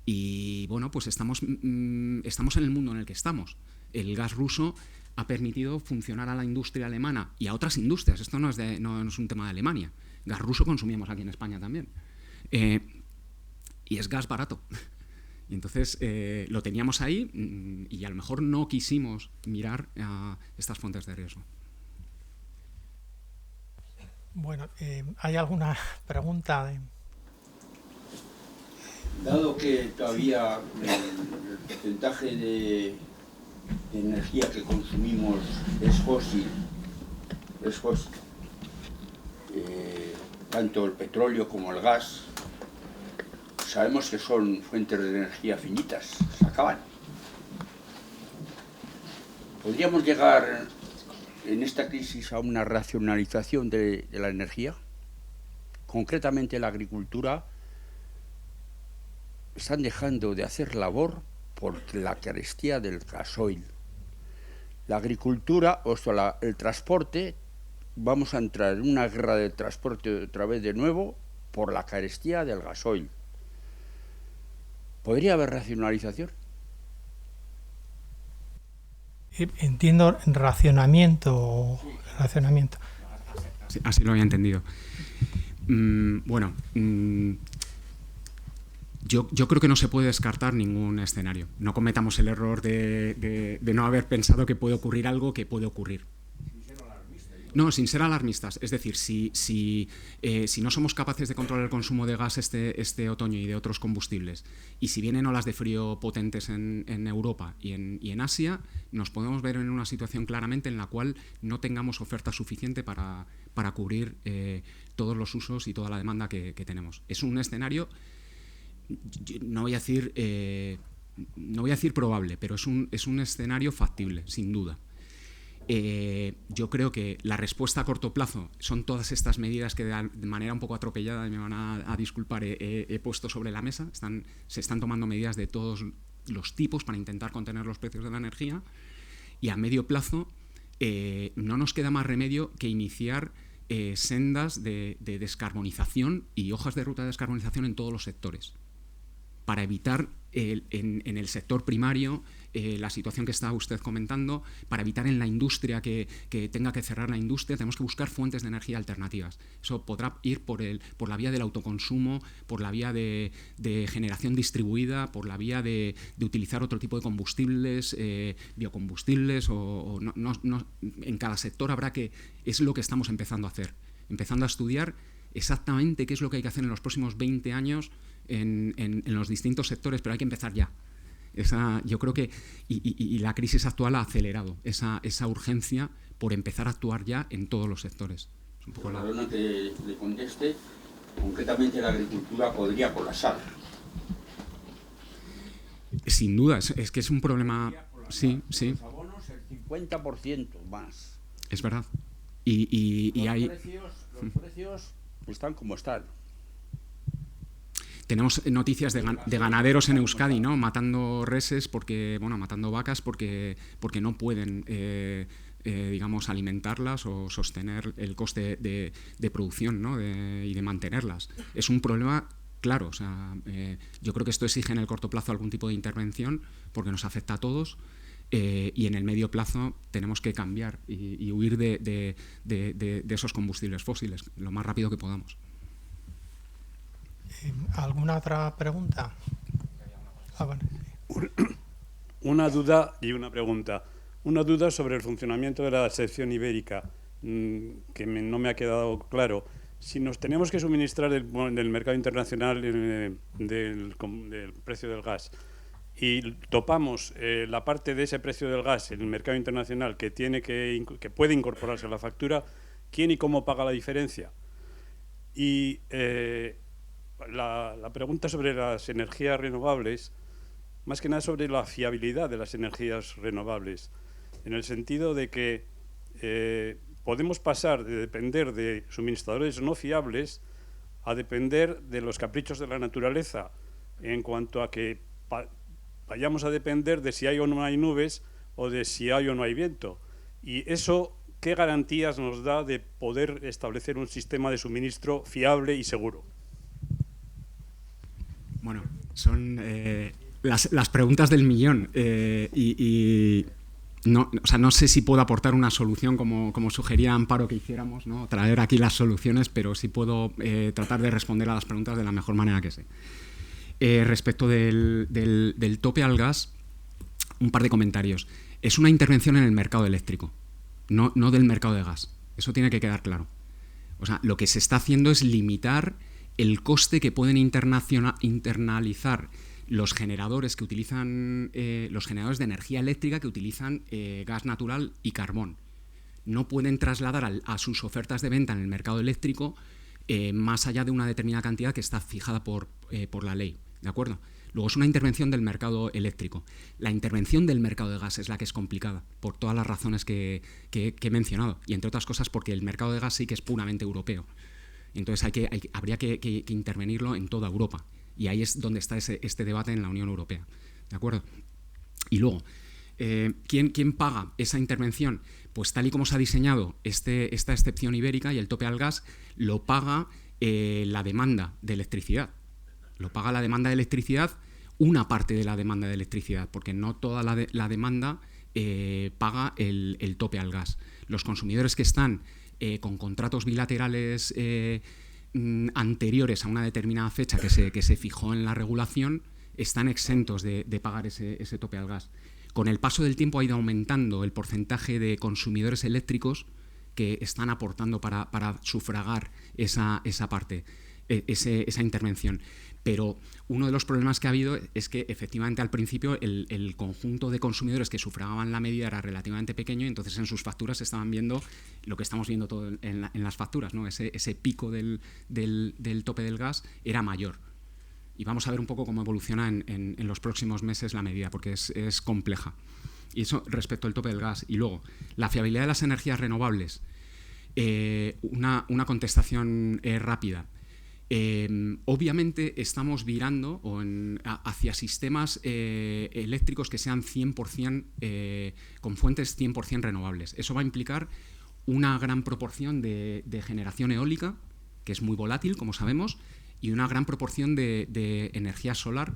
Y bueno, pues estamos en el mundo en el que estamos. El gas ruso ha permitido funcionar a la industria alemana y a otras industrias. Esto no es un tema de Alemania. Gas ruso consumimos aquí en España también. Y es gas barato. Y entonces lo teníamos ahí y a lo mejor no quisimos mirar a estas fuentes de riesgo. Bueno, ¿hay alguna pregunta? Dado que todavía el porcentaje de energía que consumimos es fósil, tanto el petróleo como el gas, sabemos que son fuentes de energía finitas, se acaban. ¿Podríamos llegar en esta crisis a una racionalización de la energía? Concretamente la agricultura están dejando de hacer labor por la carestía del gasoil. La agricultura, o sea, el transporte, vamos a entrar en una guerra de transporte otra vez de nuevo por la carestía del gasoil. ¿Podría haber racionalización? Entiendo racionamiento. Sí, así lo había entendido. Bueno, yo creo que no se puede descartar ningún escenario. No cometamos el error de no haber pensado que puede ocurrir algo que puede ocurrir. No, sin ser alarmistas. Es decir, si no somos capaces de controlar el consumo de gas este otoño y de otros combustibles, y si vienen olas de frío potentes en Europa y en Asia, nos podemos ver en una situación claramente en la cual no tengamos oferta suficiente para cubrir todos los usos y toda la demanda que tenemos. Es un escenario, no voy a decir probable, pero es un escenario factible, sin duda. Yo creo que la respuesta a corto plazo son todas estas medidas que de manera un poco atropellada, y me van a disculpar, he puesto sobre la mesa. Se están tomando medidas de todos los tipos para intentar contener los precios de la energía, y a medio plazo no nos queda más remedio que iniciar sendas de descarbonización y hojas de ruta de descarbonización en todos los sectores, para evitar en el sector primario la situación que está usted comentando, para evitar en la industria que tenga que cerrar la industria. Tenemos que buscar fuentes de energía alternativas. Eso podrá ir por la vía del autoconsumo, por la vía de generación distribuida, por la vía de utilizar otro tipo de combustibles, biocombustibles, en cada sector habrá que... Es lo que estamos empezando a hacer, empezando a estudiar exactamente qué es lo que hay que hacer en los próximos 20 años en los distintos sectores, pero hay que empezar ya. Yo creo que y la crisis actual ha acelerado esa urgencia por empezar a actuar ya en todos los sectores. Es un poco Perdona que le conteste, concretamente la agricultura podría colapsar. Sin duda, es que es un problema... Sí. Los abonos el 50% más. Es verdad. Y hay... Los precios están como están. Tenemos noticias de ganaderos en Euskadi, ¿no? Matando reses, matando vacas porque no pueden, digamos, alimentarlas o sostener el coste de producción, ¿no? Y de mantenerlas. Es un problema claro. O sea, yo creo que esto exige en el corto plazo algún tipo de intervención porque nos afecta a todos. Y en el medio plazo tenemos que cambiar y huir de esos combustibles fósiles lo más rápido que podamos. ¿Alguna otra pregunta? Vale. Una duda y una pregunta. Una duda sobre el funcionamiento de la sección ibérica, que no me ha quedado claro. Si nos tenemos que suministrar del mercado internacional del precio del gas y topamos la parte de ese precio del gas en el mercado internacional que puede incorporarse a la factura, ¿quién y cómo paga la diferencia? Y la pregunta sobre las energías renovables, más que nada sobre la fiabilidad de las energías renovables, en el sentido de que podemos pasar de depender de suministradores no fiables a depender de los caprichos de la naturaleza, en cuanto a que vayamos a depender de si hay o no hay nubes o de si hay o no hay viento. Y eso, ¿qué garantías nos da de poder establecer un sistema de suministro fiable y seguro? Bueno, son las preguntas del millón no sé si puedo aportar una solución como sugería Amparo que hiciéramos, ¿no? Traer aquí las soluciones, pero sí puedo tratar de responder a las preguntas de la mejor manera que sé. Respecto del tope al gas, un par de comentarios. Es una intervención en el mercado eléctrico, no del mercado de gas. Eso tiene que quedar claro. O sea, lo que se está haciendo es limitar el coste que pueden internalizar los generadores que utilizan los generadores de energía eléctrica que utilizan gas natural y carbón. No pueden trasladar a sus ofertas de venta en el mercado eléctrico más allá de una determinada cantidad que está fijada por la ley, ¿de acuerdo? Luego es una intervención del mercado eléctrico. La intervención del mercado de gas es la que es complicada, por todas las razones que he mencionado, y entre otras cosas porque el mercado de gas sí que es puramente europeo. Entonces habría que intervenirlo en toda Europa. Y ahí es donde está este debate en la Unión Europea, ¿de acuerdo? Y luego, ¿quién paga esa intervención? Pues tal y como se ha diseñado esta excepción ibérica y el tope al gas, lo paga la demanda de electricidad. Lo paga la demanda de electricidad, una parte de la demanda de electricidad, porque no toda la demanda paga el tope al gas. Los consumidores que están con contratos bilaterales anteriores a una determinada fecha que se fijó en la regulación están exentos de pagar ese tope al gas. Con el paso del tiempo ha ido aumentando el porcentaje de consumidores eléctricos que están aportando para sufragar esa parte, esa intervención. Pero uno de los problemas que ha habido es que efectivamente al principio el conjunto de consumidores que sufragaban la medida era relativamente pequeño y entonces en sus facturas se estaban viendo lo que estamos viendo todo en las facturas, ¿no? Ese pico del tope del gas era mayor. Y vamos a ver un poco cómo evoluciona en los próximos meses la medida, porque es compleja. Y eso respecto al tope del gas. Y luego, la fiabilidad de las energías renovables. Una contestación rápida. Obviamente estamos virando hacia sistemas eléctricos que sean 100% con fuentes 100% renovables. Eso va a implicar una gran proporción de generación eólica, que es muy volátil, como sabemos, y una gran proporción de energía solar,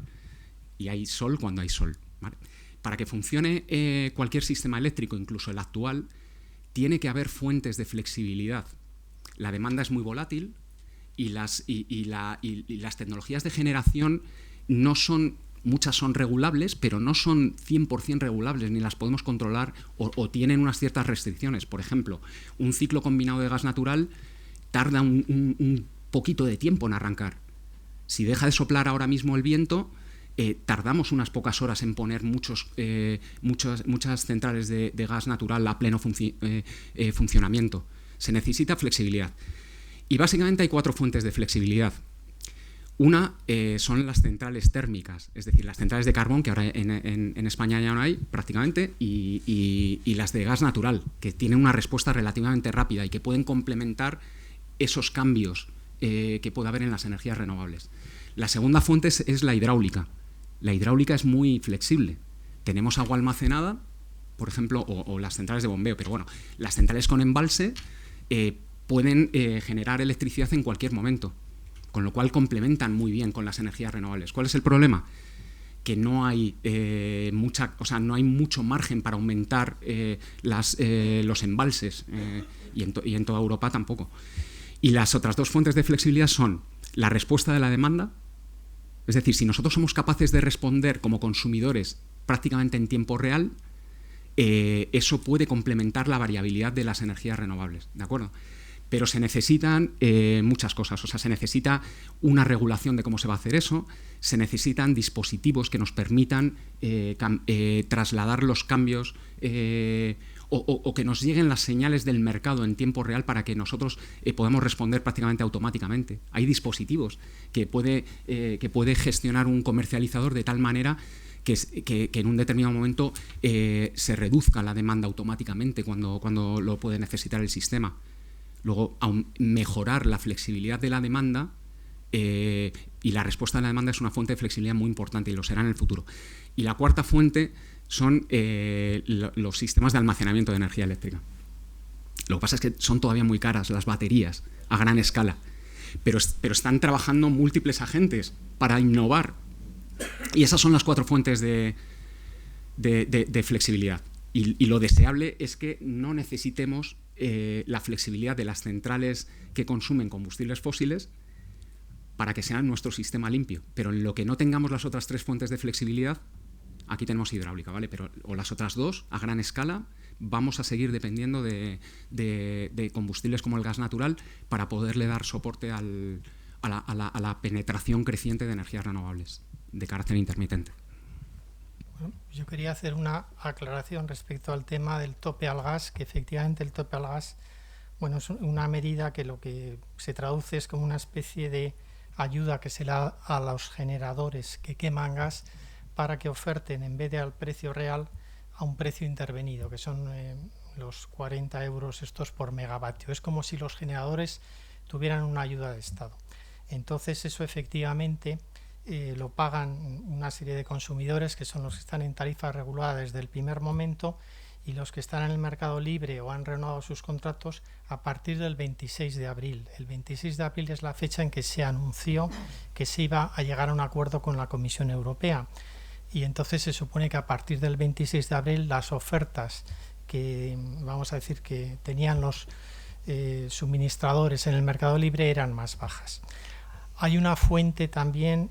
y hay sol cuando hay sol, ¿vale? Para que funcione cualquier sistema eléctrico, incluso el actual, tiene que haber fuentes de flexibilidad. La demanda es muy volátil y las tecnologías de generación no son, muchas son regulables, pero no son 100% regulables, ni las podemos controlar o tienen unas ciertas restricciones. Por ejemplo, un ciclo combinado de gas natural tarda un poquito de tiempo en arrancar. Si deja de soplar ahora mismo el viento, tardamos unas pocas horas en poner muchas centrales de gas natural a pleno funcionamiento. Se necesita flexibilidad. Y básicamente hay 4 fuentes de flexibilidad. Una son las centrales térmicas, es decir, las centrales de carbón, que ahora en España ya no hay prácticamente, y las de gas natural, que tienen una respuesta relativamente rápida y que pueden complementar esos cambios que puede haber en las energías renovables. La segunda fuente es la hidráulica. La hidráulica es muy flexible. Tenemos agua almacenada, por ejemplo, o las centrales de bombeo, pero bueno, las centrales con embalse pueden generar electricidad en cualquier momento, con lo cual complementan muy bien con las energías renovables. ¿Cuál es el problema? Que no hay no hay mucho margen para aumentar los embalses, y en toda Europa tampoco. Y las otras 2 fuentes de flexibilidad son la respuesta de la demanda. Es decir, si nosotros somos capaces de responder como consumidores prácticamente en tiempo real, eso puede complementar la variabilidad de las energías renovables, ¿de acuerdo? Pero se necesitan muchas cosas. O sea, se necesita una regulación de cómo se va a hacer eso, se necesitan dispositivos que nos permitan trasladar los cambios o que nos lleguen las señales del mercado en tiempo real para que nosotros podamos responder prácticamente automáticamente. Hay dispositivos que puede gestionar un comercializador de tal manera que en un determinado momento se reduzca la demanda automáticamente cuando lo puede necesitar el sistema. Luego, mejorar la flexibilidad de la demanda y la respuesta de la demanda es una fuente de flexibilidad muy importante y lo será en el futuro. Y la cuarta fuente son los sistemas de almacenamiento de energía eléctrica. Lo que pasa es que son todavía muy caras las baterías a gran escala, pero están trabajando múltiples agentes para innovar. Y esas son las 4 fuentes de flexibilidad. Y lo deseable es que no necesitemos la flexibilidad de las centrales que consumen combustibles fósiles para que sean nuestro sistema limpio. Pero en lo que no tengamos las otras 3 fuentes de flexibilidad, aquí tenemos hidráulica, ¿vale? O las otras 2, a gran escala, vamos a seguir dependiendo de combustibles como el gas natural para poderle dar soporte a la penetración creciente de energías renovables de carácter intermitente. Bueno, yo quería hacer una aclaración respecto al tema del tope al gas, que efectivamente el tope al gas, bueno, es una medida que lo que se traduce es como una especie de ayuda que se le da a los generadores que queman gas para que oferten, en vez de al precio real, a un precio intervenido, que son los 40 euros estos por megavatio. Es como si los generadores tuvieran una ayuda de Estado. Entonces eso efectivamente lo pagan una serie de consumidores que son los que están en tarifa regulada desde el primer momento y los que están en el mercado libre o han renovado sus contratos a partir del 26 de abril. El 26 de abril es la fecha en que se anunció que se iba a llegar a un acuerdo con la Comisión Europea. Y entonces se supone que a partir del 26 de abril las ofertas que, vamos a decir, que tenían los suministradores en el mercado libre eran más bajas. Hay una fuente también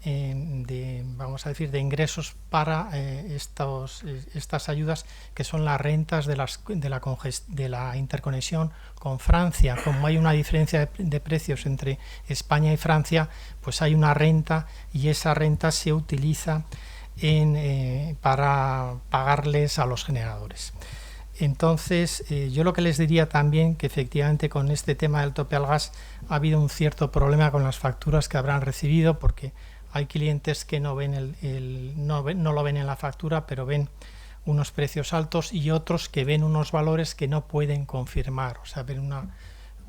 vamos a decir, de ingresos para estas ayudas, que son las rentas de la interconexión con Francia. Como hay una diferencia de precios entre España y Francia, pues hay una renta y esa renta se utiliza para pagarles a los generadores. Entonces, yo lo que les diría también que efectivamente con este tema del tope al gas ha habido un cierto problema con las facturas que habrán recibido, porque hay clientes que no ven no lo ven en la factura, pero ven unos precios altos, y otros que ven unos valores que no pueden confirmar. O sea, ven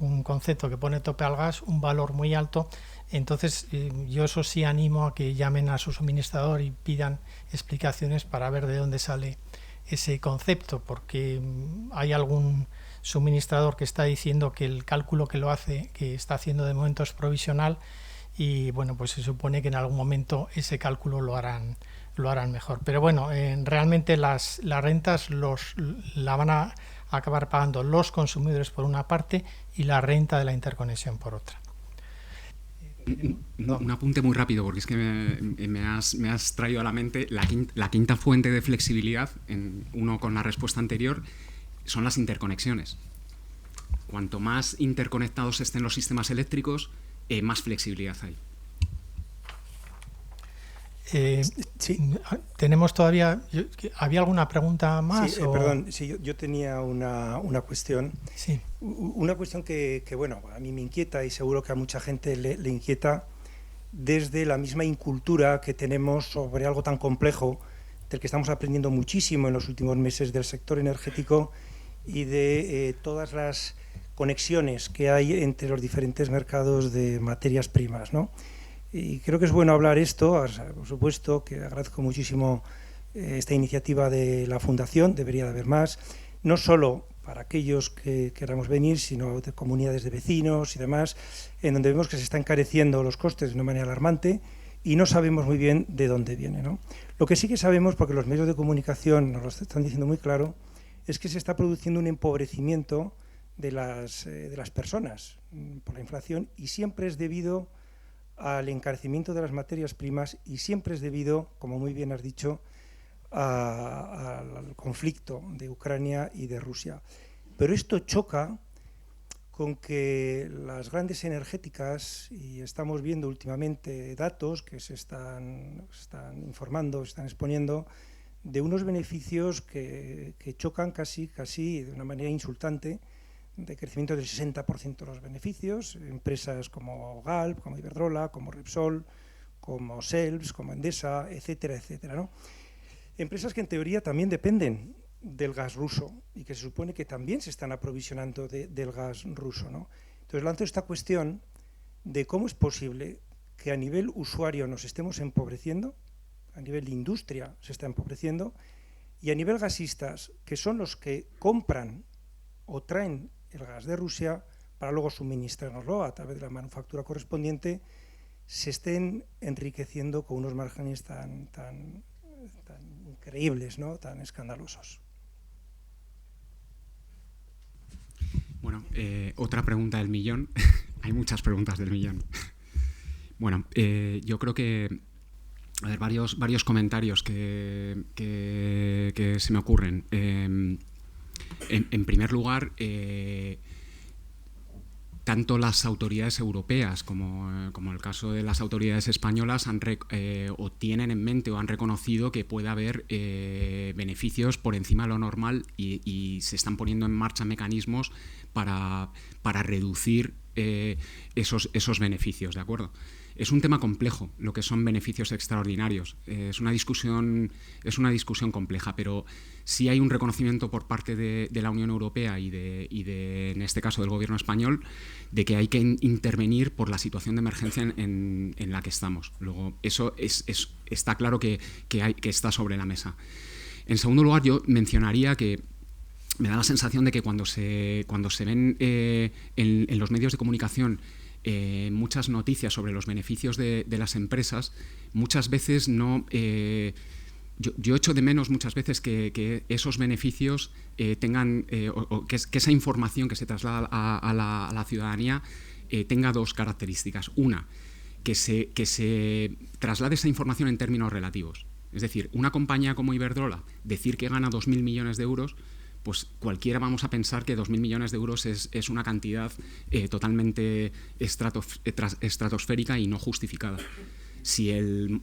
un concepto que pone tope al gas, un valor muy alto. Entonces yo eso sí animo a que llamen a su suministrador y pidan explicaciones para ver de dónde sale ese concepto, porque hay algún suministrador que está diciendo que el cálculo que lo hace, que está haciendo de momento es provisional, y bueno, pues se supone que en algún momento ese cálculo lo harán mejor. Pero bueno, realmente las rentas la van a acabar pagando los consumidores por una parte y la renta de la interconexión por otra. Un apunte muy rápido, porque es que me has traído a la mente la quinta fuente de flexibilidad, uno con la respuesta anterior, son las interconexiones. Cuanto más interconectados estén los sistemas eléctricos, más flexibilidad hay. Sí. Tenemos todavía... ¿Había alguna pregunta más? Sí, perdón, sí, yo tenía una cuestión. Sí. Una cuestión que, bueno, a mí me inquieta y seguro que a mucha gente le inquieta, desde la misma incultura que tenemos sobre algo tan complejo, del que estamos aprendiendo muchísimo en los últimos meses, del sector energético y de todas las conexiones que hay entre los diferentes mercados de materias primas, ¿no? Y creo que es bueno hablar esto, por supuesto, que agradezco muchísimo esta iniciativa de la Fundación, debería de haber más, no solo para aquellos que queramos venir, sino de comunidades de vecinos y demás, en donde vemos que se están encareciendo los costes de una manera alarmante y no sabemos muy bien de dónde viene, ¿no? Lo que sí que sabemos, porque los medios de comunicación nos lo están diciendo muy claro, es que se está produciendo un empobrecimiento de las personas por la inflación, y siempre es debido al encarecimiento de las materias primas, y siempre es debido, como muy bien has dicho, al conflicto de Ucrania y de Rusia. Pero esto choca con que las grandes energéticas, y estamos viendo últimamente datos que se están informando, se están exponiendo, de unos beneficios que chocan casi de una manera insultante, de crecimiento del 60% de los beneficios, empresas como Galp, como Iberdrola, como Repsol, como Selps, como Endesa, etcétera, etcétera, ¿no? Empresas que en teoría también dependen del gas ruso y que se supone que también se están aprovisionando del gas ruso, ¿no? Entonces lanzo esta cuestión de cómo es posible que a nivel usuario nos estemos empobreciendo, a nivel industria se está empobreciendo, y a nivel gasistas, que son los que compran o traen el gas de Rusia para luego suministrárnoslo a través de la manufactura correspondiente, se estén enriqueciendo con unos márgenes tan increíbles, ¿no? Tan escandalosos. Bueno, otra pregunta del millón. Hay muchas preguntas del millón. Bueno, yo creo que varios comentarios que se me ocurren. En primer lugar, tanto las autoridades europeas como el caso de las autoridades españolas o tienen en mente o han reconocido que puede haber beneficios por encima de lo normal, y se están poniendo en marcha mecanismos para reducir esos beneficios, ¿de acuerdo? Es un tema complejo, lo que son beneficios extraordinarios. Es una discusión compleja, pero sí hay un reconocimiento por parte de la Unión Europea y en este caso del Gobierno español, de que hay que intervenir por la situación de emergencia en la que estamos. Luego, eso está claro que está sobre la mesa. En segundo lugar, yo mencionaría que me da la sensación de que cuando se ven en los medios de comunicación muchas noticias sobre los beneficios de las empresas, muchas veces no... Yo echo de menos muchas veces que esos beneficios tengan, que esa información que se traslada a la ciudadanía tenga dos características. Una, que se traslade esa información en términos relativos. Es decir, una compañía como Iberdrola, decir que gana 2.000 millones de euros, pues cualquiera vamos a pensar que 2.000 millones de euros es una cantidad totalmente estratosférica y no justificada. Si el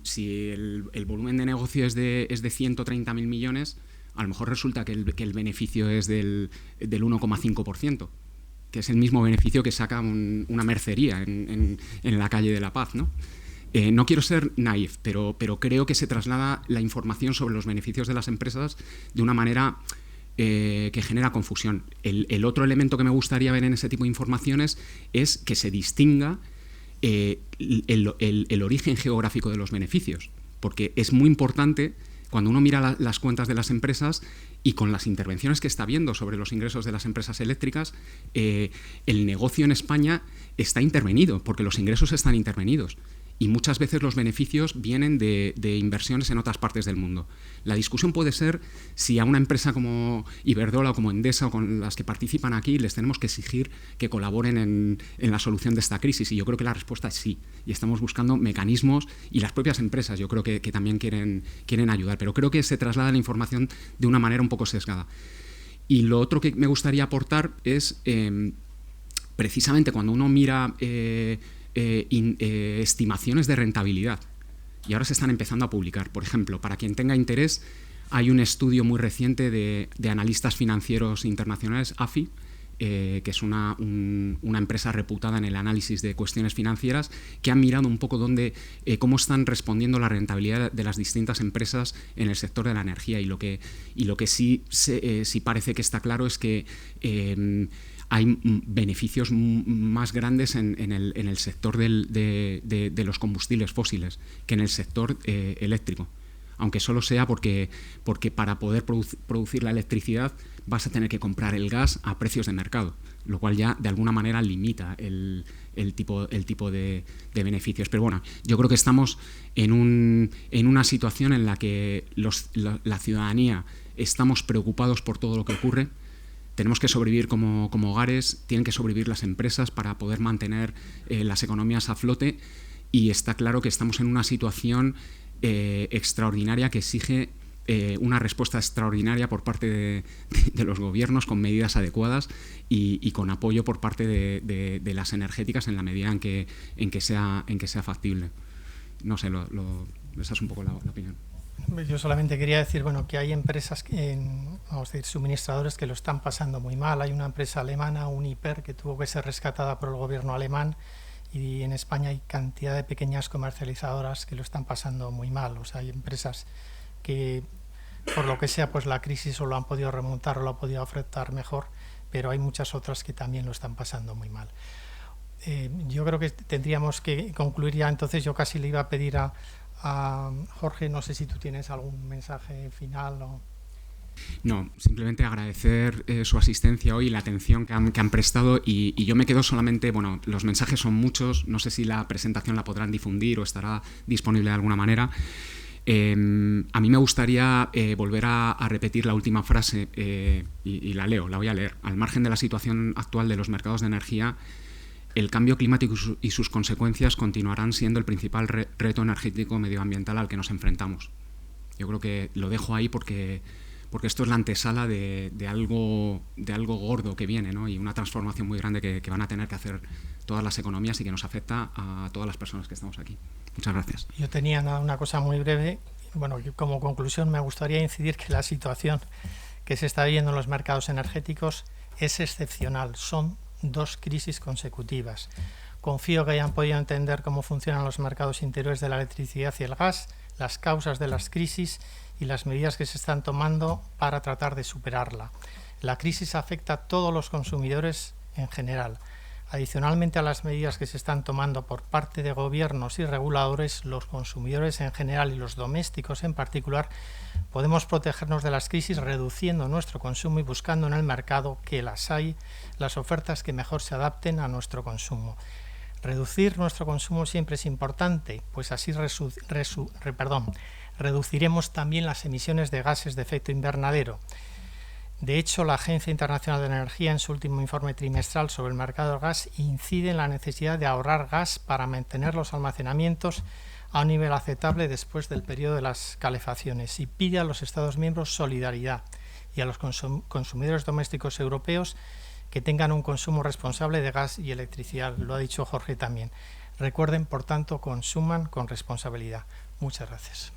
volumen de negocio es de 130.000 millones, a lo mejor resulta que el beneficio es del 1,5%, que es el mismo beneficio que saca una mercería en la calle de La Paz, ¿no? No quiero ser naif, pero creo que se traslada la información sobre los beneficios de las empresas de una manera que genera confusión. El otro elemento que me gustaría ver en ese tipo de informaciones es que se distinga el origen geográfico de los beneficios, porque es muy importante cuando uno mira las cuentas de las empresas y con las intervenciones que está viendo sobre los ingresos de las empresas eléctricas, el negocio en España está intervenido, porque los ingresos están intervenidos. Y muchas veces los beneficios vienen de inversiones en otras partes del mundo. La discusión puede ser si a una empresa como Iberdrola o como Endesa o con las que participan aquí les tenemos que exigir que colaboren en la solución de esta crisis. Y yo creo que la respuesta es sí. Y estamos buscando mecanismos, y las propias empresas yo creo que también quieren ayudar. Pero creo que se traslada la información de una manera un poco sesgada. Y lo otro que me gustaría aportar es, precisamente cuando uno mira estimaciones de rentabilidad, y ahora se están empezando a publicar. Por ejemplo, para quien tenga interés, hay un estudio muy reciente de analistas financieros internacionales, AFI, que es una empresa reputada en el análisis de cuestiones financieras, que han mirado un poco cómo están respondiendo la rentabilidad de las distintas empresas en el sector de la energía. Y lo que sí parece que está claro es que hay beneficios más grandes en el sector de los combustibles fósiles que en el sector eléctrico, aunque solo sea porque para poder producir la electricidad vas a tener que comprar el gas a precios de mercado, lo cual ya de alguna manera limita el tipo de beneficios. Pero bueno, yo creo que estamos en una situación en la que la ciudadanía estamos preocupados por todo lo que ocurre. Tenemos que sobrevivir como hogares, tienen que sobrevivir las empresas para poder mantener las economías a flote, y está claro que estamos en una situación extraordinaria que exige una respuesta extraordinaria por parte de los gobiernos, con medidas adecuadas y con apoyo por parte de las energéticas en la medida en que sea factible. No sé, esa es un poco la opinión. Yo solamente quería decir, que hay empresas, suministradores que lo están pasando muy mal. Hay una empresa alemana, Uniper, que tuvo que ser rescatada por el gobierno alemán, y en España hay cantidad de pequeñas comercializadoras que lo están pasando muy mal. O sea, hay empresas que, por lo que sea, pues la crisis o lo han podido remontar o lo han podido afrontar mejor, pero hay muchas otras que también lo están pasando muy mal. Yo creo que tendríamos que concluir ya. Entonces yo casi le iba a pedir a Jorge, no sé si tú tienes algún mensaje final o... No, simplemente agradecer su asistencia hoy, la atención que han prestado, y yo me quedo solamente, los mensajes son muchos, no sé si la presentación la podrán difundir o estará disponible de alguna manera. A mí me gustaría volver a repetir la última frase, y la voy a leer. Al margen de la situación actual de los mercados de energía, el cambio climático y sus consecuencias continuarán siendo el principal reto energético medioambiental al que nos enfrentamos. Yo creo que lo dejo ahí porque esto es la antesala de algo gordo que viene, ¿no? Y una transformación muy grande que van a tener que hacer todas las economías y que nos afecta a todas las personas que estamos aquí. Muchas gracias. Yo tenía una cosa muy breve. Como conclusión me gustaría incidir que la situación que se está viviendo en los mercados energéticos es excepcional. Son 2 crisis consecutivas. Confío que hayan podido entender cómo funcionan los mercados interiores de la electricidad y el gas, las causas de las crisis y las medidas que se están tomando para tratar de superarla. La crisis afecta a todos los consumidores en general. Adicionalmente a las medidas que se están tomando por parte de gobiernos y reguladores, los consumidores en general y los domésticos en particular podemos protegernos de las crisis reduciendo nuestro consumo y buscando en el mercado, que las hay, las ofertas que mejor se adapten a nuestro consumo. Reducir nuestro consumo siempre es importante, pues así reduciremos también las emisiones de gases de efecto invernadero. De hecho, la Agencia Internacional de Energía, en su último informe trimestral sobre el mercado del gas, incide en la necesidad de ahorrar gas para mantener los almacenamientos a un nivel aceptable después del periodo de las calefacciones, y pide a los Estados miembros solidaridad y a los consumidores domésticos europeos que tengan un consumo responsable de gas y electricidad. Lo ha dicho Jorge también. Recuerden, por tanto, consuman con responsabilidad. Muchas gracias.